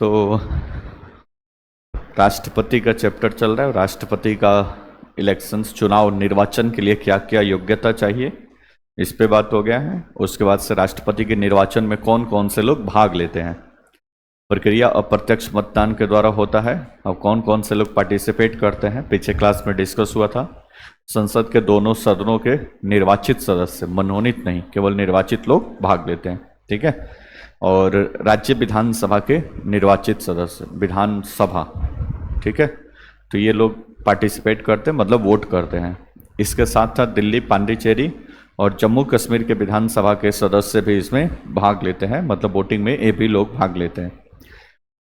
तो राष्ट्रपति का चैप्टर चल रहा है। राष्ट्रपति का इलेक्शंस चुनाव निर्वाचन के लिए क्या क्या योग्यता चाहिए, इस पे बात हो गया है। उसके बाद से राष्ट्रपति के निर्वाचन में कौन कौन से लोग भाग लेते हैं। प्रक्रिया अप्रत्यक्ष मतदान के द्वारा होता है। अब कौन कौन से लोग पार्टिसिपेट करते हैं, पीछे क्लास में डिस्कस हुआ था। संसद के दोनों सदनों के निर्वाचित सदस्य, मनोनीत नहीं, केवल निर्वाचित लोग भाग लेते हैं, ठीक है। और राज्य विधानसभा के निर्वाचित सदस्य, विधानसभा, ठीक है। तो ये लोग पार्टिसिपेट करते हैं, मतलब वोट करते हैं। इसके साथ साथ दिल्ली, पांडिचेरी और जम्मू कश्मीर के विधानसभा के सदस्य भी इसमें भाग लेते हैं, मतलब वोटिंग में ये भी लोग भाग लेते हैं।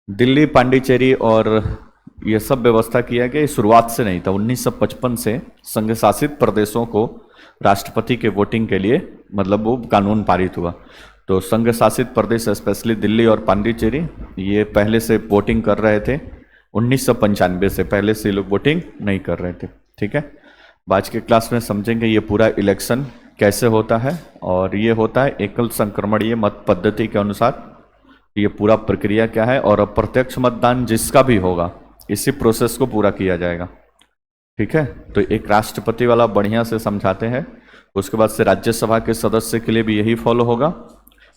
दिल्ली, पांडिचेरी और ये सब व्यवस्था किया गया शुरुआत से नहीं था। 1955 से संघ शासित प्रदेशों को राष्ट्रपति के वोटिंग के लिए मतलब वो कानून पारित हुआ। तो संघ शासित प्रदेश स्पेशली दिल्ली और पांडिचेरी ये पहले से वोटिंग कर रहे थे। 1995 से पहले से लोग वोटिंग नहीं कर रहे थे, ठीक है। आज के क्लास में समझेंगे ये पूरा इलेक्शन कैसे होता है, और ये होता है एकल संक्रमणीय मत पद्धति के अनुसार। ये पूरा प्रक्रिया क्या है, और अप्रत्यक्ष मतदान जिसका भी होगा इसी प्रोसेस को पूरा किया जाएगा, ठीक है। तो एक राष्ट्रपति वाला बढ़िया से समझाते हैं। उसके बाद से राज्यसभा के सदस्य के लिए भी यही फॉलो होगा,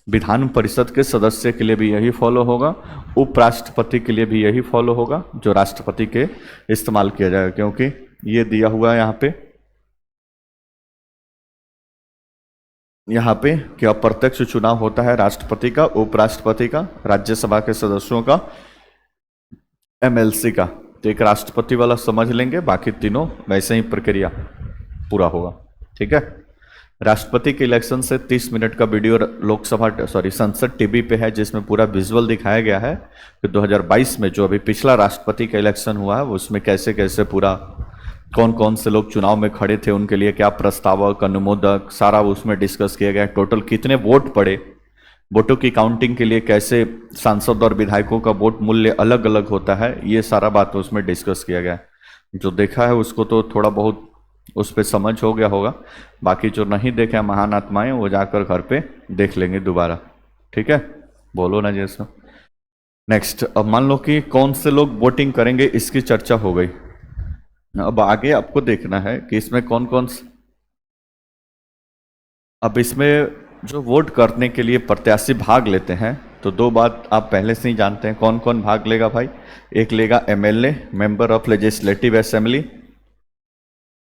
विधान परिषद के सदस्य के लिए भी यही फॉलो होगा, उपराष्ट्रपति के लिए भी यही फॉलो होगा, जो राष्ट्रपति के इस्तेमाल किया जाएगा। क्योंकि ये दिया हुआ है यहाँ पे कि अप्रत्यक्ष चुनाव होता है राष्ट्रपति का, उपराष्ट्रपति का, राज्यसभा के सदस्यों का, एमएलसी का। तो एक राष्ट्रपति वाला समझ लेंगे, बाकी तीनों वैसे ही प्रक्रिया पूरा होगा, ठीक है। राष्ट्रपति के इलेक्शन से 30 मिनट का वीडियो संसद टीवी पे है, जिसमें पूरा विजुअल दिखाया गया है कि 2022 में जो अभी पिछला राष्ट्रपति का इलेक्शन हुआ है उसमें कैसे कैसे पूरा कौन कौन से लोग चुनाव में खड़े थे, उनके लिए क्या प्रस्तावक, अनुमोदक, सारा उसमें डिस्कस किया गया। टोटल कितने वोट पड़े, वोटों की काउंटिंग के लिए कैसे सांसद और विधायकों का वोट मूल्य अलग अलग होता है, ये सारा बात उसमें डिस्कस किया गया। जो देखा है उसको तो थोड़ा बहुत उस पर समझ हो गया होगा, बाकी जो नहीं देखा है महान आत्माएं वो जाकर घर पे देख लेंगे दोबारा, ठीक है। बोलो ना जैसा। नेक्स्ट, अब मान लो कि कौन से लोग वोटिंग करेंगे इसकी चर्चा हो गई। अब आगे आपको देखना है कि इसमें कौन कौन अब इसमें जो वोट करने के लिए प्रत्याशी भाग लेते हैं, तो दो बात आप पहले से ही जानते हैं कौन कौन भाग लेगा भाई। एक लेगा MLA, member of legislative assembly,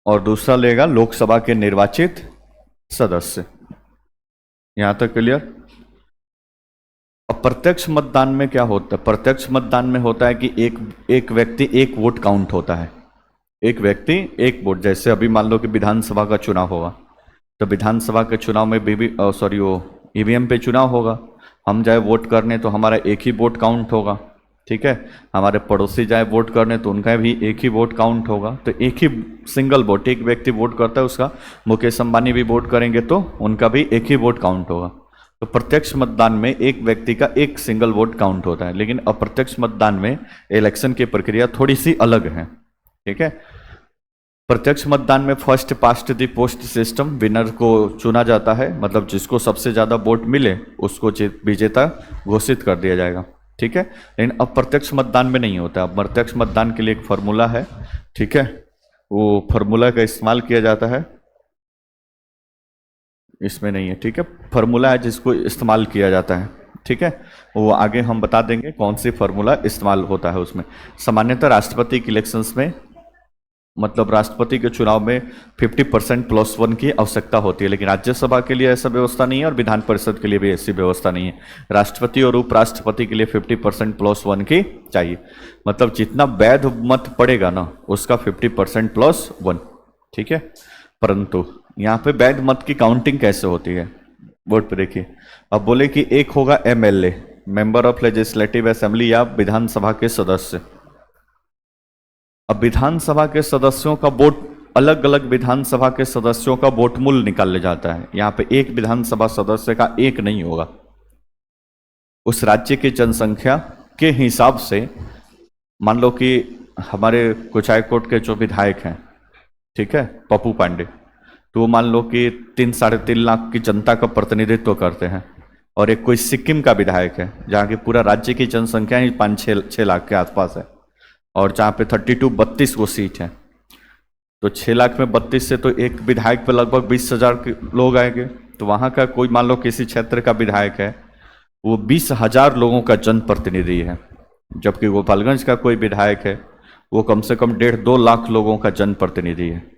और दूसरा लेगा लोकसभा के निर्वाचित सदस्य। यहां तक क्लियर। अप्रत्यक्ष मतदान में क्या होता है, प्रत्यक्ष मतदान में होता है कि एक व्यक्ति एक वोट काउंट होता है, एक व्यक्ति एक वोट। जैसे अभी मान लो कि विधानसभा का चुनाव होगा, तो विधानसभा के चुनाव में ईवीएम पे चुनाव होगा। हम जाए वोट करने तो हमारा एक ही वोट काउंट होगा, ठीक है। हमारे पड़ोसी जाए वोट करने तो उनका भी एक ही वोट काउंट होगा। तो एक ही सिंगल वोट, एक व्यक्ति वोट करता है उसका, मुकेश अंबानी भी वोट करेंगे तो उनका भी एक ही वोट काउंट होगा। तो प्रत्यक्ष मतदान में एक व्यक्ति का एक सिंगल वोट काउंट होता है, लेकिन अप्रत्यक्ष मतदान में इलेक्शन की प्रक्रिया थोड़ी सी अलग है, ठीक है। प्रत्यक्ष मतदान में first past the post system, winner को चुना जाता है, मतलब जिसको सबसे ज्यादा वोट मिले उसको विजेता घोषित कर दिया जाएगा, ठीक है। लेकिन अप्रत्यक्ष मतदान में नहीं होता। अप्रत्यक्ष मतदान के लिए एक फॉर्मूला है, ठीक है, वो फॉर्मूला का इस्तेमाल किया जाता है, इसमें नहीं है, ठीक है। फॉर्मूला है जिसको इस्तेमाल किया जाता है, ठीक है। वो आगे हम बता देंगे कौन सी फॉर्मूला इस्तेमाल होता है उसमें। सामान्यतः राष्ट्रपति के इलेक्शंस में, मतलब राष्ट्रपति के चुनाव में 50% +1 की आवश्यकता होती है, लेकिन राज्यसभा के लिए ऐसा व्यवस्था नहीं है और विधान परिषद के लिए भी ऐसी व्यवस्था नहीं है। राष्ट्रपति और उपराष्ट्रपति के लिए 50% +1 की चाहिए, मतलब जितना वैध मत पड़ेगा ना उसका 50% +1, ठीक है। परंतु यहाँ पे वैध मत की काउंटिंग कैसे होती है वोट पे देखिए। अब बोले कि एक होगा MLA, member of legislative assembly, या विधानसभा के सदस्य। अब विधानसभा के सदस्यों का वोट, अलग अलग विधानसभा के सदस्यों का वोट मूल्य निकाले जाता है। यहाँ पे एक विधानसभा सदस्य का एक नहीं होगा, उस राज्य की जनसंख्या के हिसाब से। मान लो कि हमारे कुचायकोट के जो विधायक हैं, ठीक है, पप्पू पांडे, तो वो मान लो कि 3-3.5 लाख की जनता का प्रतिनिधित्व करते हैं, और एक कोई सिक्किम का विधायक है जहाँ की पूरा राज्य की जनसंख्या ही 5-6 लाख के आसपास है, और जहाँ पे 32 वो सीट है। तो 6 लाख में 32 से तो एक विधायक पे लगभग 20,000 लोग आएंगे। तो वहाँ का कोई मान लो किसी क्षेत्र का विधायक है, वो 20,000 लोगों का जनप्रतिनिधि है, जबकि गोपालगंज का कोई विधायक है वो कम से कम 1.5-2 लाख लोगों का जनप्रतिनिधि है।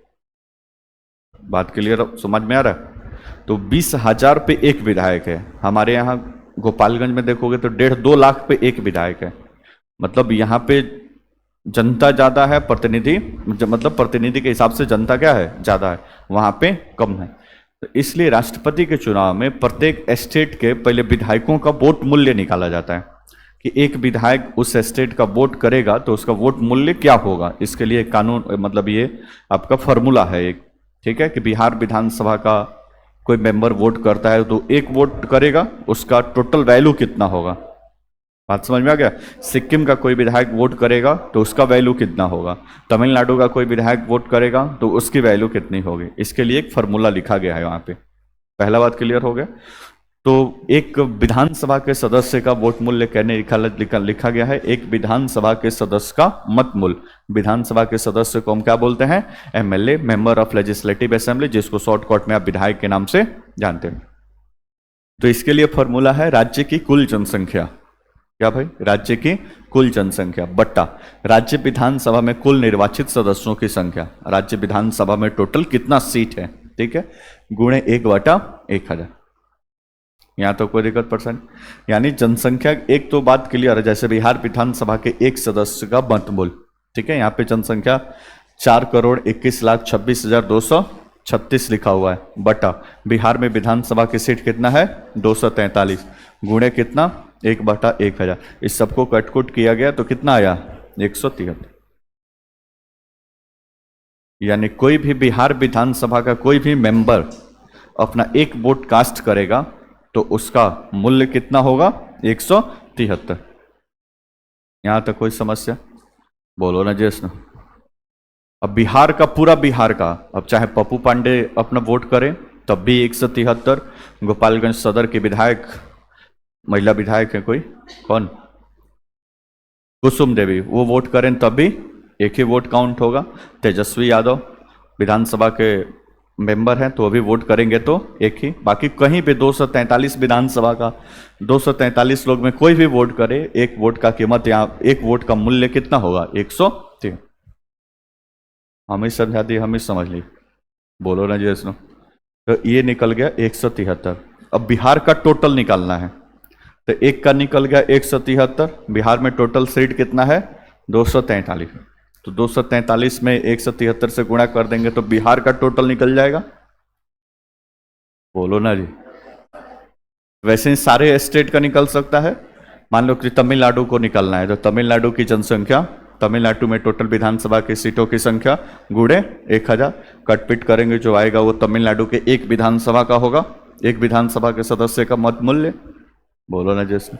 बात क्लियर समझ में आ रहा है? तो 20,000 पे एक विधायक है। हमारे यहाँ गोपालगंज में देखोगे तो 1.5-2 लाख पे एक विधायक है। मतलब यहाँ पे जनता ज्यादा है, प्रतिनिधि मतलब प्रतिनिधि के हिसाब से जनता क्या है, ज्यादा है, वहां पे कम है। तो इसलिए राष्ट्रपति के चुनाव में प्रत्येक स्टेट के पहले विधायकों का वोट मूल्य निकाला जाता है कि एक विधायक उस स्टेट का वोट करेगा तो उसका वोट मूल्य क्या होगा। इसके लिए कानून मतलब ये आपका फॉर्मूला है एक, ठीक है, कि बिहार विधानसभा का कोई मेंबर वोट करता है तो एक वोट करेगा, उसका टोटल वैल्यू कितना होगा। बात समझ में आ गया? सिक्किम का कोई विधायक वोट करेगा तो उसका वैल्यू कितना होगा, तमिलनाडु का कोई विधायक वोट करेगा तो उसकी वैल्यू कितनी होगी। इसके लिए एक फॉर्मूला लिखा गया है वहां पे। पहला बात क्लियर हो गया। तो एक विधानसभा के सदस्य का वोट मूल्य कहने लिखा गया है, एक विधानसभा के सदस्य का मत मूल्य। विधानसभा के सदस्य को हम क्या बोलते हैं? MLA, member of legislative assembly, जिसको शॉर्टकट में आप विधायक के नाम से जानते हैं। तो इसके लिए फॉर्मूला है राज्य की कुल जनसंख्या। क्या भाई? राज्य की कुल जनसंख्या बट्टा राज्य विधानसभा में कुल निर्वाचित सदस्यों की संख्या। राज्य विधानसभा में टोटल कितना सीट है, ठीक है, गुणे 1/1000। यहां तो कोई दिक्कत परेशानी, यानी जनसंख्या। एक तो बात क्लियर है, जैसे बिहार विधानसभा के एक सदस्य का मत मूल्य, ठीक है, यहाँ पे जनसंख्या 4,21,26,236 लिखा हुआ है, बटा बिहार में विधानसभा की सीट कितना है 243, गुणे कितना 1/1000। इस सबको कटकुट किया गया तो कितना आया 173। यानी कोई भी बिहार विधानसभा का कोई भी मेंबर अपना एक वोट कास्ट करेगा तो उसका मूल्य कितना होगा 173। यहां तक कोई समस्या? बोलो ना जैसन। अब बिहार का पूरा बिहार का, अब चाहे पप्पू पांडे अपना वोट करें तब भी 173। गोपालगंज सदर के विधायक, महिला विधायक है कोई, कौन, कुसुम देवी, वो वोट करें तब भी एक ही वोट काउंट होगा। तेजस्वी यादव विधानसभा के मेंबर हैं तो अभी वोट करेंगे तो एक ही। बाकी कहीं भी 243 विधानसभा का 243 लोग में कोई भी वोट करे, एक वोट का कीमत यहाँ, एक वोट का मूल्य कितना होगा 103। हम ही समझा दिए, हम ही समझ ली। बोलो ना जी सुनो। तो ये निकल गया 173। अब बिहार का टोटल निकालना है, तो एक का निकल गया 173। बिहार में टोटल सीट कितना है 243। तो 243 में 173 से गुणा कर देंगे तो बिहार का टोटल निकल जाएगा। बोलो ना जी। वैसे ही सारे स्टेट का निकल सकता है। मान लो कि तमिलनाडु को निकलना है तो तमिलनाडु की जनसंख्या, तमिलनाडु में टोटल विधानसभा की सीटों की संख्या गुणे 1000, कटपिट करेंगे जो आएगा वो तमिलनाडु के एक विधानसभा का होगा, एक विधानसभा के सदस्य का मत मूल्य। बोलो ना जैसे,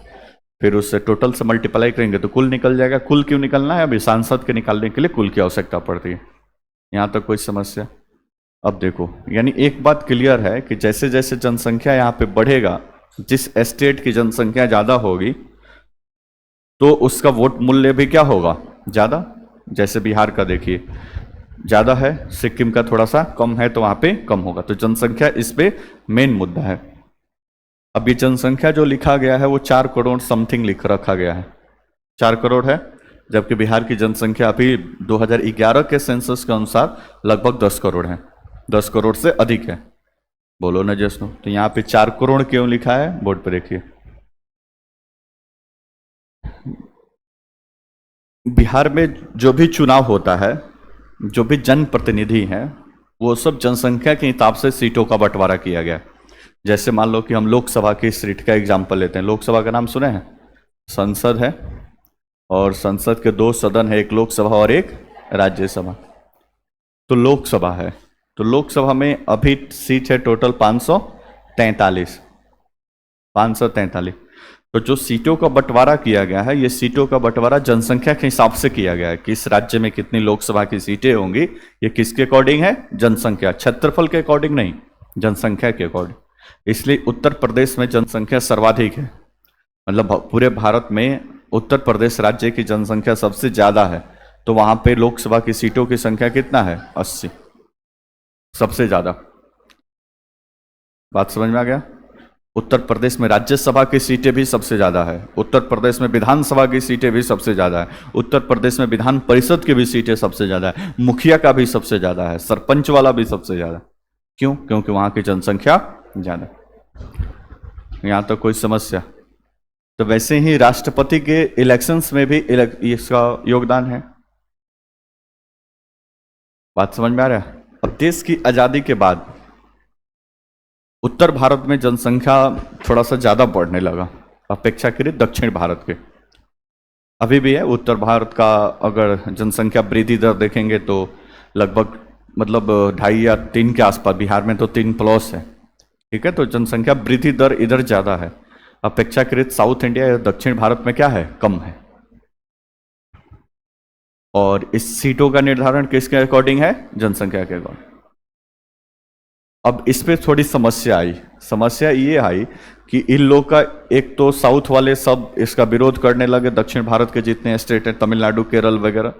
फिर उससे टोटल से मल्टीप्लाई करेंगे तो कुल निकल जाएगा। कुल क्यों निकलना है? अभी सांसद के निकालने के लिए कुल की आवश्यकता पड़ती है। यहां तक कोई समस्या? अब देखो, यानी एक बात क्लियर है कि जैसे जैसे जनसंख्या यहाँ पे बढ़ेगा, जिस स्टेट की जनसंख्या ज्यादा होगी तो उसका वोट मूल्य भी क्या होगा, ज्यादा। जैसे बिहार का देखिए ज्यादा है, सिक्किम का थोड़ा सा कम है तो वहां पे कम होगा। तो जनसंख्या इस पे मेन मुद्दा है। अब ये जनसंख्या जो लिखा गया है वो 4 करोड़ समथिंग लिख रखा गया है, 4 करोड़ है, जबकि बिहार की जनसंख्या अभी 2011 के सेंसस के अनुसार लगभग 10 करोड़ है, 10 करोड़ से अधिक है। बोलो ना जैसनो। तो यहाँ पे 4 करोड़ क्यों लिखा है बोर्ड पे देखिए। बिहार में जो भी चुनाव होता है, जो भी जनप्रतिनिधि हैं, वो सब जनसंख्या के हिसाब से सीटों का बंटवारा किया गया। जैसे मान लो कि हम लोकसभा की सीट का एग्जाम्पल लेते हैं। लोकसभा का नाम सुने हैं? संसद है और संसद के 2 सदन है, एक लोकसभा और एक राज्यसभा। तो लोकसभा है, तो लोकसभा में अभी सीट है टोटल 543। तो जो सीटों का बंटवारा किया गया है, ये सीटों का बंटवारा जनसंख्या के हिसाब से किया गया है कि इस राज्य में कितनी लोकसभा की सीटें होंगी। ये किसके अकॉर्डिंग है? जनसंख्या, क्षेत्रफल के अकॉर्डिंग नहीं, जनसंख्या के अकॉर्डिंग। इसलिए उत्तर प्रदेश में जनसंख्या सर्वाधिक है। मतलब पूरे भारत में उत्तर प्रदेश राज्य की जनसंख्या सबसे ज्यादा है। तो वहां पे लोकसभा की सीटों की संख्या कितना है? 80, सबसे ज्यादा। बात समझ में आ गया? उत्तर प्रदेश में राज्यसभा की सीटें भी सबसे ज्यादा है, उत्तर प्रदेश में विधानसभा की सीटें भी सबसे ज्यादा है, उत्तर प्रदेश में विधान परिषद की भी सीटें सबसे ज्यादा है, मुखिया का भी सबसे ज्यादा है, सरपंच वाला भी सबसे ज्यादा। क्यों? क्योंकि वहां की जनसंख्या ज्यादा। यहां तक कोई समस्या? तो वैसे ही राष्ट्रपति के इलेक्शंस में भी इसका योगदान है। बात समझ में आ रहा है? अब देश की आजादी के बाद उत्तर भारत में जनसंख्या थोड़ा सा ज्यादा बढ़ने लगा अपेक्षाकृत दक्षिण भारत के। अभी भी है उत्तर भारत का, अगर जनसंख्या वृद्धि दर देखेंगे तो लगभग मतलब 2.5 या 3 के आसपास, बिहार में तो 3+ है। ठीक है, तो जनसंख्या वृद्धि दर इधर ज्यादा है अपेक्षाकृत। साउथ इंडिया या दक्षिण भारत में क्या है? कम है। और इस सीटों का निर्धारण किसके अकॉर्डिंग है? जनसंख्या के अकॉर्डिंग। अब इस पे थोड़ी समस्या आई। समस्या ये आई कि इन लोग का, एक तो साउथ वाले सब इसका विरोध करने लगे, दक्षिण भारत के जितने स्टेट हैं, तमिलनाडु, केरल वगैरह,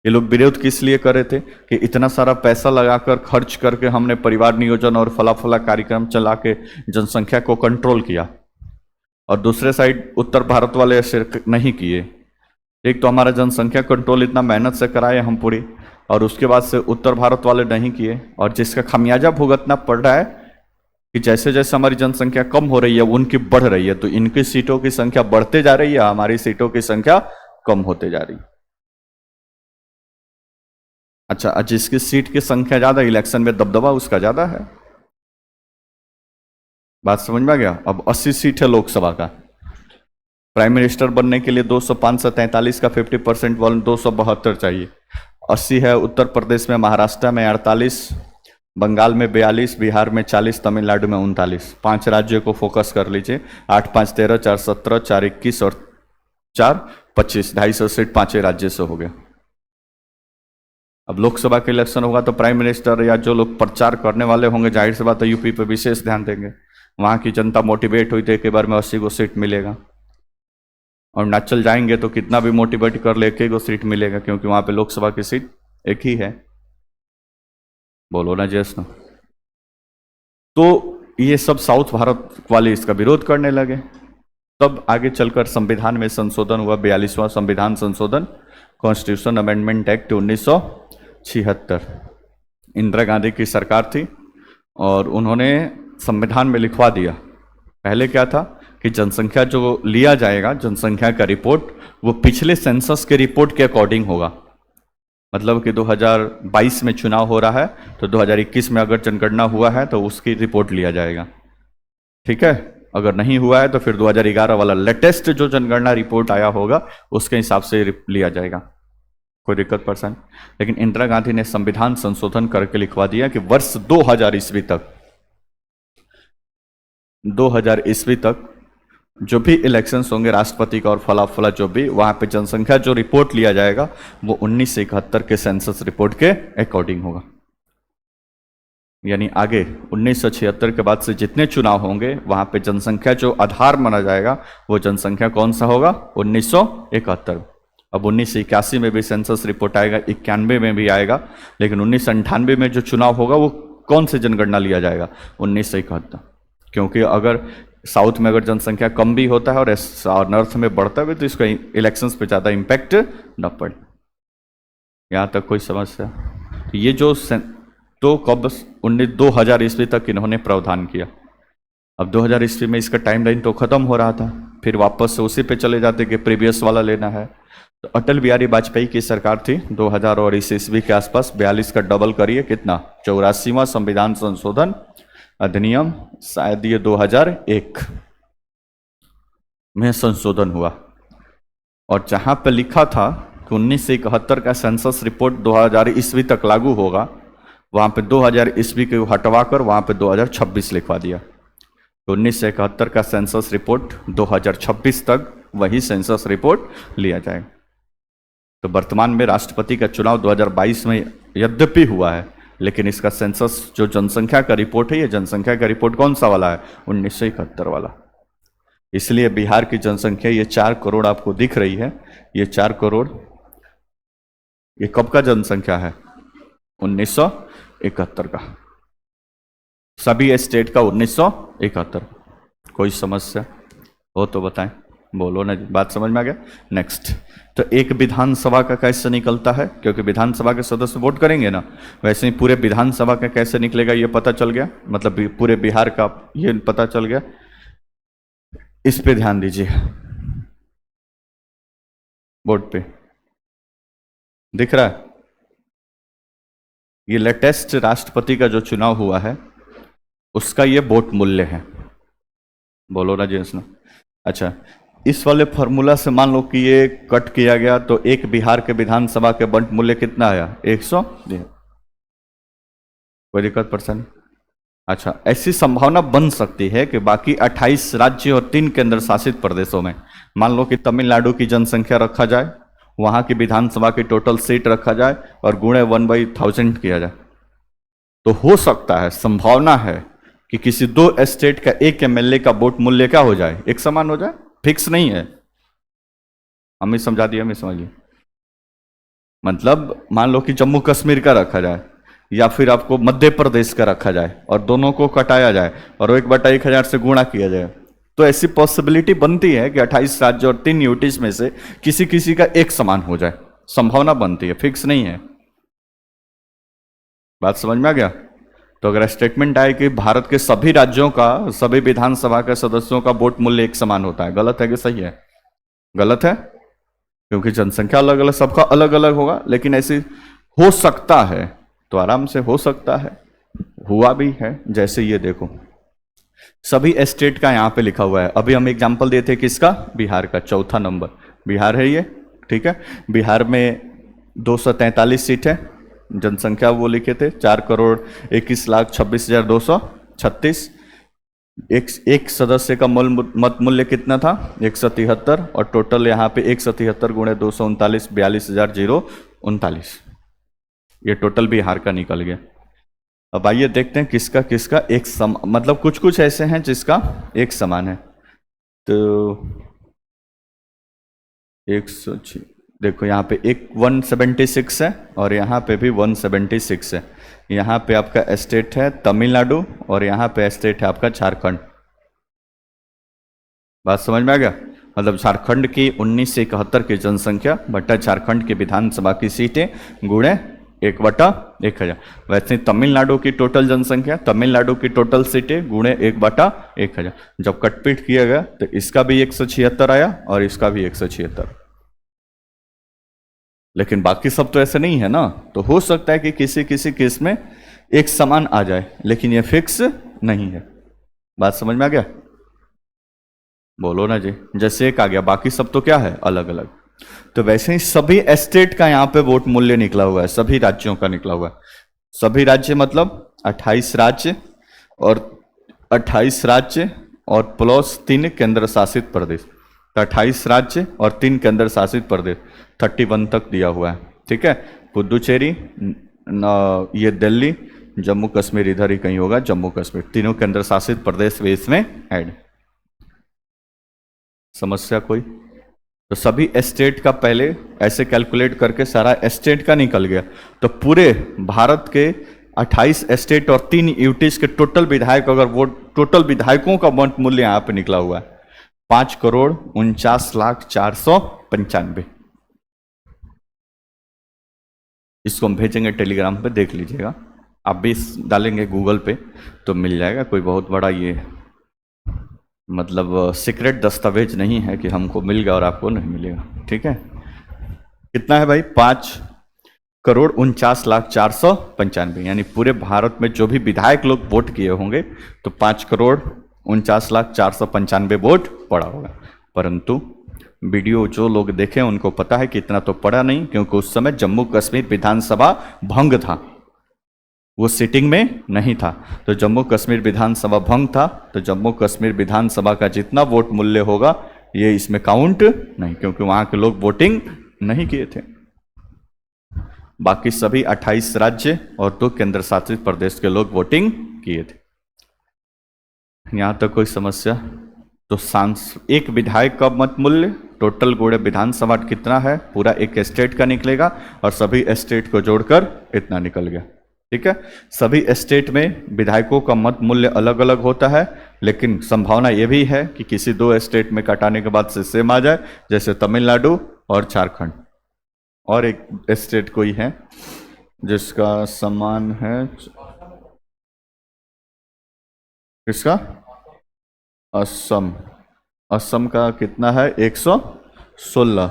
ये लोग विरोध किस लिए कर रहे थे कि इतना सारा पैसा लगाकर खर्च करके हमने परिवार नियोजन और फला फला कार्यक्रम चला के जनसंख्या को कंट्रोल किया, और दूसरे साइड उत्तर भारत वाले ऐसे नहीं किए। एक तो हमारा जनसंख्या कंट्रोल इतना मेहनत से कराए हम पूरी, और उसके बाद से उत्तर भारत वाले नहीं किए, और जिसका खमियाजा भुगतना पड़ रहा है कि जैसे जैसे हमारी जनसंख्या कम हो रही है उनकी बढ़ रही है, तो इनकी सीटों की संख्या बढ़ते जा रही है, हमारी सीटों की संख्या कम होते जा रही है। अच्छा, जिसकी सीट की संख्या ज्यादा, इलेक्शन में दबदबा उसका ज्यादा है। बात समझ में आ गया? अब 80 सीट है लोकसभा का। प्राइम मिनिस्टर बनने के लिए 205 से 43 का 50% वाले 272 चाहिए। 80 है उत्तर प्रदेश में, महाराष्ट्र में 48, बंगाल में 42, बिहार में 40, तमिलनाडु में 39। 5 राज्यों को फोकस कर लीजिए। 8 5 13, 4 17, 4 21 और 4 25, 250 सीट 5 राज्य से हो गया। अब लोकसभा के इलेक्शन होगा तो प्राइम मिनिस्टर या जो लोग प्रचार करने वाले होंगे, जाहिर सी बात है यूपी पे विशेष ध्यान देंगे। वहां की जनता मोटिवेट हुई थी एक बार में 80 को सीट मिलेगा, और नाचल जाएंगे तो कितना भी मोटिवेट कर ले, एक ही सीट मिलेगा, क्योंकि वहां पे लोकसभा की सीट एक ही है। बोलो ना जैस ना। तो ये सब साउथ भारत वाले इसका विरोध करने लगे। तब आगे चलकर संविधान में संशोधन हुआ, 42वां संविधान संशोधन, constitution amendment act 1976। Indira Gandhi की सरकार थी और उन्होंने संविधान में लिखवा दिया। पहले क्या था कि जनसंख्या जो लिया जाएगा, जनसंख्या का रिपोर्ट, वो पिछले सेंसस के रिपोर्ट के अकॉर्डिंग होगा। मतलब कि 2022 में चुनाव हो रहा है तो 2021 में अगर जनगणना हुआ है तो उसकी रिपोर्ट लिया जाएगा। ठीक है, अगर नहीं हुआ है तो फिर 2011 वाला लेटेस्ट जो जनगणना रिपोर्ट आया होगा उसके हिसाब से लिया जाएगा। कोई दिक्कत परेशानी? लेकिन इंदिरा गांधी ने संविधान संशोधन करके लिखवा दिया कि वर्ष 2000 ईस्वी तक, 2000 ईस्वी तक जो भी इलेक्शंस होंगे राष्ट्रपति का और फला फला जो भी, वहां पे जनसंख्या जो रिपोर्ट लिया जाएगा वो 1971 के सेंसस रिपोर्ट के अकॉर्डिंग होगा। यानी आगे 1976 के बाद से जितने चुनाव होंगे वहां पे जनसंख्या जो आधार माना जाएगा वो जनसंख्या कौन सा होगा? 1971। अब 1981 में भी सेंसस रिपोर्ट आएगा, 91 में भी आएगा, लेकिन 1998 में जो चुनाव होगा वो कौन से जनगणना लिया जाएगा? 1971। क्योंकि अगर साउथ में अगर जनसंख्या कम भी होता है और नॉर्थ में बढ़ता है तो इसका इलेक्शंस पे ज़्यादा इम्पैक्ट न पड़े। यहाँ तक कोई समस्या? ये जो तो कब 2000 ईस्वी तक इन्होंने प्रावधान किया। अब 2000 ईस्वी में इसका टाइमलाइन तो खत्म हो रहा था, फिर वापस से उसी पे चले जाते कि प्रीवियस वाला लेना है। तो अटल बिहारी वाजपेयी की सरकार थी 2000 और इस ईस्वी के आसपास, 42 का डबल करिए कितना, 84वां संविधान संशोधन अधिनियम, शायद ये 2001 में संशोधन हुआ। और जहां पे लिखा था कि 1971 का सेंसस रिपोर्ट 2000 ईस्वी तक लागू होगा, वहां पे 2000 ईस्वी को हटवाकर वहां पे 2026 लिखवा दिया। तो 1971 का सेंसस रिपोर्ट 2026 तक वही सेंसस रिपोर्ट लिया जाएगा। तो वर्तमान में राष्ट्रपति का चुनाव 2022 में यद्यपि हुआ है, लेकिन इसका सेंसस जो जनसंख्या का रिपोर्ट है, ये जनसंख्या का रिपोर्ट कौन सा वाला है? 1971 वाला। इसलिए बिहार की जनसंख्या ये 4 करोड़ आपको दिख रही है, ये 4 करोड़, ये कब का जनसंख्या है? 1971 का। सभी स्टेट का 1971। कोई समस्या हो तो बताएं, बोलो ना जी, बात समझ में आ गया? नेक्स्ट, तो एक विधानसभा का कैसे निकलता है? क्योंकि विधानसभा के सदस्य वोट करेंगे ना, वैसे ही पूरे विधानसभा का कैसे निकलेगा ये पता चल गया, मतलब पूरे बिहार का ये पता चल गया। इस पे ध्यान दीजिए, बोर्ड पे दिख रहा है, ये लेटेस्ट राष्ट्रपति का जो चुनाव हुआ है उसका ये वोट मूल्य है। बोलो ना जेंस ना। अच्छा, इस वाले फॉर्मूला से मान लो कि ये कट किया गया तो एक बिहार के विधानसभा के वोट मूल्य कितना आया? 100। कोई दिक्कत परेशानी? अच्छा, ऐसी संभावना बन सकती है कि बाकी 28 राज्य और 3 केंद्र शासित प्रदेशों में, मान लो कि तमिलनाडु की जनसंख्या रखा जाए, वहां की विधानसभा की टोटल सीट रखा जाए और गुणे 1/1000 किया जाए, तो हो सकता है, संभावना है कि किसी 2 स्टेट का एक एमएलए का वोट मूल्य क्या हो जाए? एक समान हो जाए। फिक्स नहीं है, हमें समझा दिया, हमें समझिए। मतलब मान लो कि जम्मू कश्मीर का रखा जाए या फिर आपको मध्य प्रदेश का रखा जाए और दोनों को कटाया जाए और 1/1000 से गुणा किया जाए, तो ऐसी पॉसिबिलिटी बनती है कि 28 राज्य और 3 यूटीज में से किसी किसी का एक समान हो जाए। संभावना बनती है, फिक्स नहीं है। बात समझ में आ गया? तो अगर स्टेटमेंट आए कि भारत के सभी राज्यों का, सभी विधानसभा के सदस्यों का वोट मूल्य एक समान होता है, गलत है कि सही है? गलत है, क्योंकि जनसंख्या अलग अलग, सबका अलग अलग होगा। लेकिन ऐसी हो सकता है, तो आराम से हो सकता है, हुआ भी है। जैसे ये देखो, सभी स्टेट का यहां पे लिखा हुआ है। अभी हम एग्जांपल देते किसका? बिहार का। चौथा नंबर बिहार है ये, ठीक है। बिहार में 243 सीट है, जनसंख्या वो लिखे थे 4,21,26,236। एक सदस्य का मत मूल्य कितना था? 173, और टोटल यहाँ पे 173 गुणे 239 42,039, ये टोटल बिहार का निकल गया। अब आइए देखते हैं किसका किसका एक मतलब कुछ कुछ ऐसे हैं जिसका एक समान है। तो 106, देखो यहाँ पे एक 176 है और यहाँ पे भी 176 है। यहाँ पे आपका स्टेट है तमिलनाडु और यहाँ पे स्टेट है आपका झारखंड। बात समझ में आ गया? मतलब झारखंड की 1971 की जनसंख्या बटा झारखंड की विधानसभा की सीटें गुणे 1/1000। वैसे तमिलनाडु की टोटल जनसंख्या, तमिलनाडु की टोटल सीटें गुणे 1/1000। जब कटपीट किया गया तो इसका भी 176 आया और इसका भी 176। लेकिन बाकी सब तो ऐसे नहीं है ना, तो हो सकता है कि किसी किसी केस में एक समान आ जाए, लेकिन ये फिक्स नहीं है। बात समझ में आ गया? बोलो ना जी। जैसे एक आ गया, बाकी सब तो क्या है? अलग अलग। तो वैसे ही सभी स्टेट का यहाँ पे वोट मूल्य निकला हुआ है, सभी राज्यों का निकला हुआ है। सभी राज्य मतलब 28 राज्य और 28 राज्य और प्लस 3 केंद्र शासित प्रदेश। तो 28 राज्य और 3 केंद्र शासित प्रदेश, 31 तक दिया हुआ है, ठीक है। पुदुचेरी, ये दिल्ली, जम्मू कश्मीर इधर ही कहीं होगा, जम्मू कश्मीर, तीनों केंद्र शासित प्रदेश भी इसमें ऐड। समस्या कोई? तो सभी स्टेट का पहले ऐसे कैलकुलेट करके सारा स्टेट का निकल गया, तो पूरे भारत के 28 स्टेट और 3 यूटीज के टोटल विधायक, अगर वोट, टोटल विधायकों का वोट मूल्य यहां पे निकला हुआ है 5,49,495। इसको हम भेजेंगे टेलीग्राम पे, देख लीजिएगा। आप भी डालेंगे गूगल पे तो मिल जाएगा। कोई बहुत बड़ा ये मतलब सीक्रेट दस्तावेज नहीं है कि हमको मिल गया और आपको नहीं मिलेगा, ठीक है। कितना है भाई? 5,49,495। यानी पूरे भारत में जो भी विधायक लोग वोट किए होंगे तो 5,49,495 वोट पड़ा होगा। परंतु वीडियो जो लोग देखे उनको पता है कि इतना तो पड़ा नहीं, क्योंकि उस समय जम्मू कश्मीर विधानसभा भंग था, वो सिटिंग में नहीं था। तो जम्मू कश्मीर विधानसभा भंग था, तो जम्मू कश्मीर विधानसभा का जितना वोट मूल्य होगा ये इसमें काउंट नहीं, क्योंकि वहां के लोग वोटिंग नहीं किए थे। बाकी सभी 28 राज्य और 2 केंद्र शासित प्रदेश के लोग वोटिंग किए थे। यहां तक कोई समस्या? तो एक विधायक का मत मूल्य टोटल गुणे विधानसभा कितना है, पूरा एक स्टेट का निकलेगा और सभी स्टेट को जोड़कर इतना निकल गया। ठीक है, सभी स्टेट में विधायकों का मत मूल्य अलग अलग होता है, लेकिन संभावना यह भी है कि किसी 2 स्टेट में कटाने के बाद से सेम आ जाए, जैसे तमिलनाडु और झारखंड। और एक स्टेट कोई है जिसका समान है, किसका? असम। असम का कितना है? 116।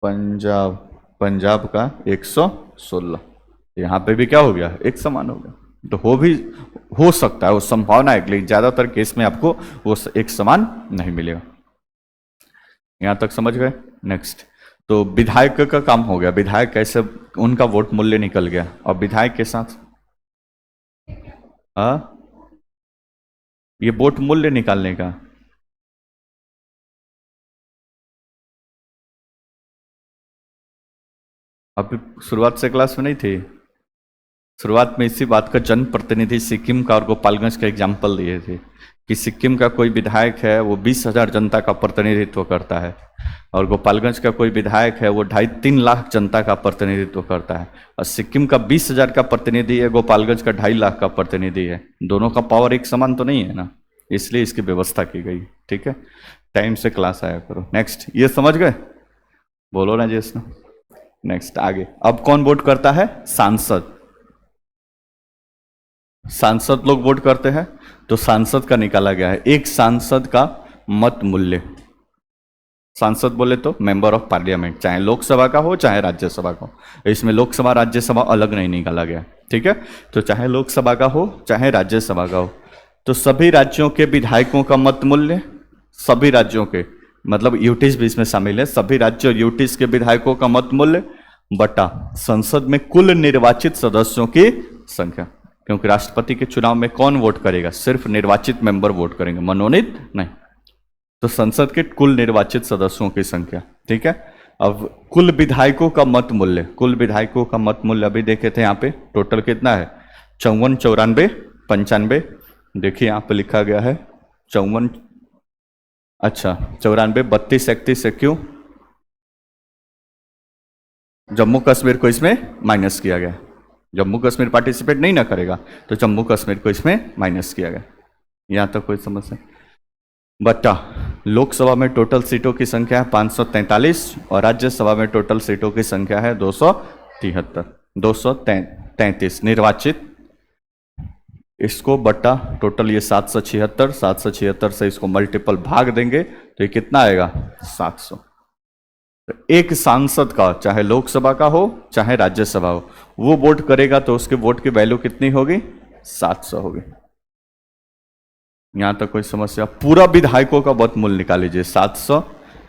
पंजाब, पंजाब का 116। यहाँ पे भी क्या हो गया? एक समान हो गया। तो हो सकता है, वो संभावना है, लेकिन ज्यादातर केस में आपको वो एक समान नहीं मिलेगा। यहां तक समझ गए? नेक्स्ट, तो विधायक का काम हो गया। विधायक कैसे उनका वोट मूल्य निकल गया, और विधायक के साथ ये वोट मूल्य निकालने का अभी शुरुआत से क्लास में नहीं थी? शुरुआत में इसी बात का जनप्रतिनिधि सिक्किम का और गोपालगंज का एग्जाम्पल दिए थे कि सिक्किम का कोई विधायक है वो 20,000 जनता का प्रतिनिधित्व करता है, और गोपालगंज का कोई विधायक है वो 2.5-3 लाख जनता का प्रतिनिधित्व करता है, और सिक्किम का 20,000 का प्रतिनिधि है, गोपालगंज का 2.5 लाख का प्रतिनिधि है। दोनों का पावर एक समान तो नहीं है ना, इसलिए इसकी व्यवस्था की गई। ठीक है, टाइम से क्लास आया करो। नेक्स्ट, ये समझ गए? बोलो ना जैसा। नेक्स्ट आगे, अब कौन वोट करता है? सांसद। सांसद लोग वोट करते हैं, तो सांसद का निकाला गया है एक सांसद का मत मूल्य। सांसद बोले तो मेंबर ऑफ पार्लियामेंट, चाहे लोकसभा का हो चाहे राज्यसभा का हो। इसमें लोकसभा राज्यसभा अलग नहीं निकाला गया। ठीक है, तो चाहे लोकसभा का हो चाहे राज्यसभा का हो, तो सभी राज्यों के विधायकों का मत मूल्य, सभी राज्यों के मतलब यूटीज भी इसमें शामिल है, सभी राज्य और यूटीज के विधायकों का मत मूल्य बटा संसद में कुल निर्वाचित सदस्यों की संख्या। क्योंकि राष्ट्रपति के चुनाव में कौन वोट करेगा? सिर्फ निर्वाचित मेंबर वोट करेंगे, मनोनीत नहीं। तो संसद के कुल निर्वाचित सदस्यों की संख्या। ठीक है, अब कुल विधायकों का मत मूल्य, कुल विधायकों का मत मूल्य अभी देखे थे यहाँ पे टोटल कितना है? 54, 94, 95। देखिए यहाँ पे लिखा गया है 54, अच्छा 94, 32, 31 क्यों? जम्मू कश्मीर को इसमें माइनस किया गया। जम्मू कश्मीर पार्टिसिपेट नहीं ना करेगा, तो जम्मू कश्मीर को इसमें माइनस किया गया। यहां तक कोई समस्या? बटा लोकसभा में टोटल सीटों की संख्या है 543, और राज्यसभा में टोटल सीटों की संख्या है 233, 233 निर्वाचित। इसको बटा टोटल ये 776, 776 से इसको मल्टीपल भाग देंगे तो ये कितना आएगा? 700। तो एक सांसद का, चाहे लोकसभा का हो चाहे राज्यसभा हो, वो वोट करेगा तो उसके वोट की वैल्यू कितनी होगी? 700 होगी। यहां तक कोई समस्या? पूरा विधायकों का वोट मूल्य निकाल लीजिए, 700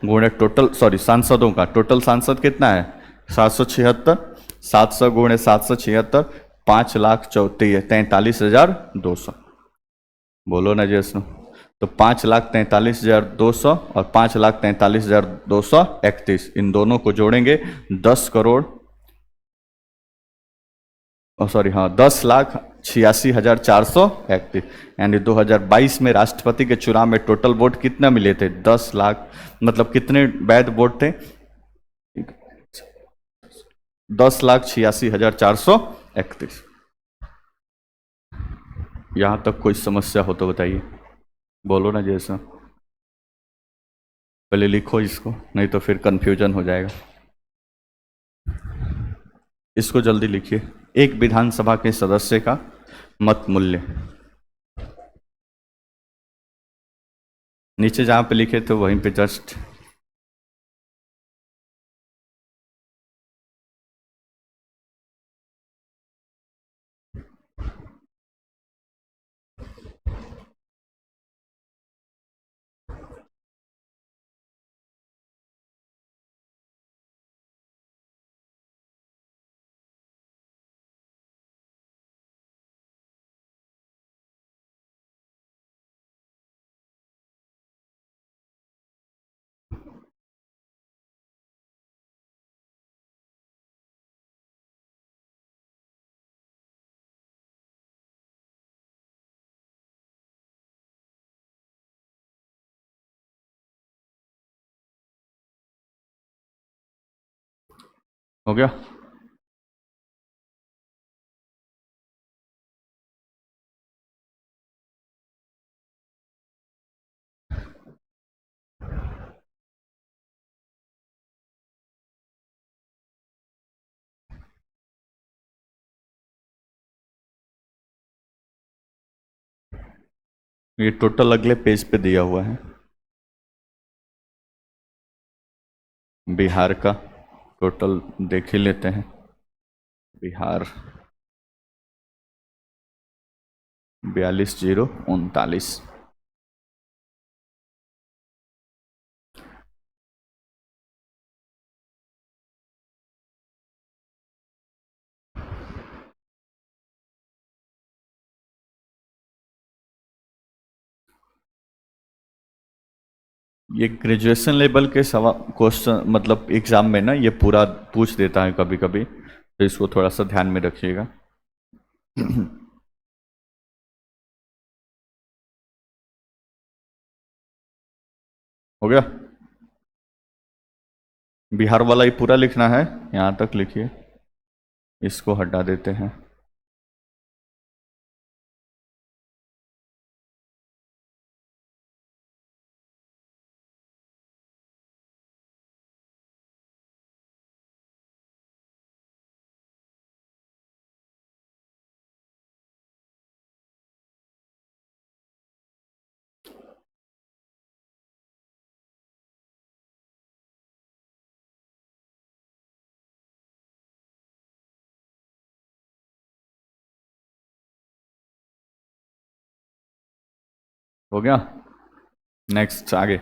गुणे टोटल, सॉरी सांसदों का टोटल सांसद कितना है? 776, 700 गुणे 776, 5,43,200। बोलो ना जैसनो। तो 5,43,200 और 5,43,231, इन दोनों को जोड़ेंगे 10 करोड़, सॉरी हाँ 10,86,431। यानी 2022 में राष्ट्रपति के चुनाव में टोटल वोट कितना मिले थे? 10 लाख, मतलब कितने वैध वोट थे? 10,86,431। यहां तक कोई समस्या हो तो बताइए, बोलो ना जैसा। पहले लिखो इसको, नहीं तो फिर कंफ्यूजन हो जाएगा। इसको जल्दी लिखिए, एक विधानसभा के सदस्य का मत मूल्य। नीचे जहां पे लिखे थे वहीं पे जस्ट हो गया। ये टोटल अगले पेज पे दिया हुआ है बिहार का। टोटल देख ही लेते हैं। बिहार 42,039। ये ग्रेजुएशन लेवल के सवाल क्वेश्चन मतलब एग्जाम में ना ये पूरा पूछ देता है कभी कभी, तो इसको थोड़ा सा ध्यान में रखिएगा। हो गया। बिहार वाला ही पूरा लिखना है, यहाँ तक लिखिए, इसको हटा देते हैं। हो गया। नेक्स्ट आगे।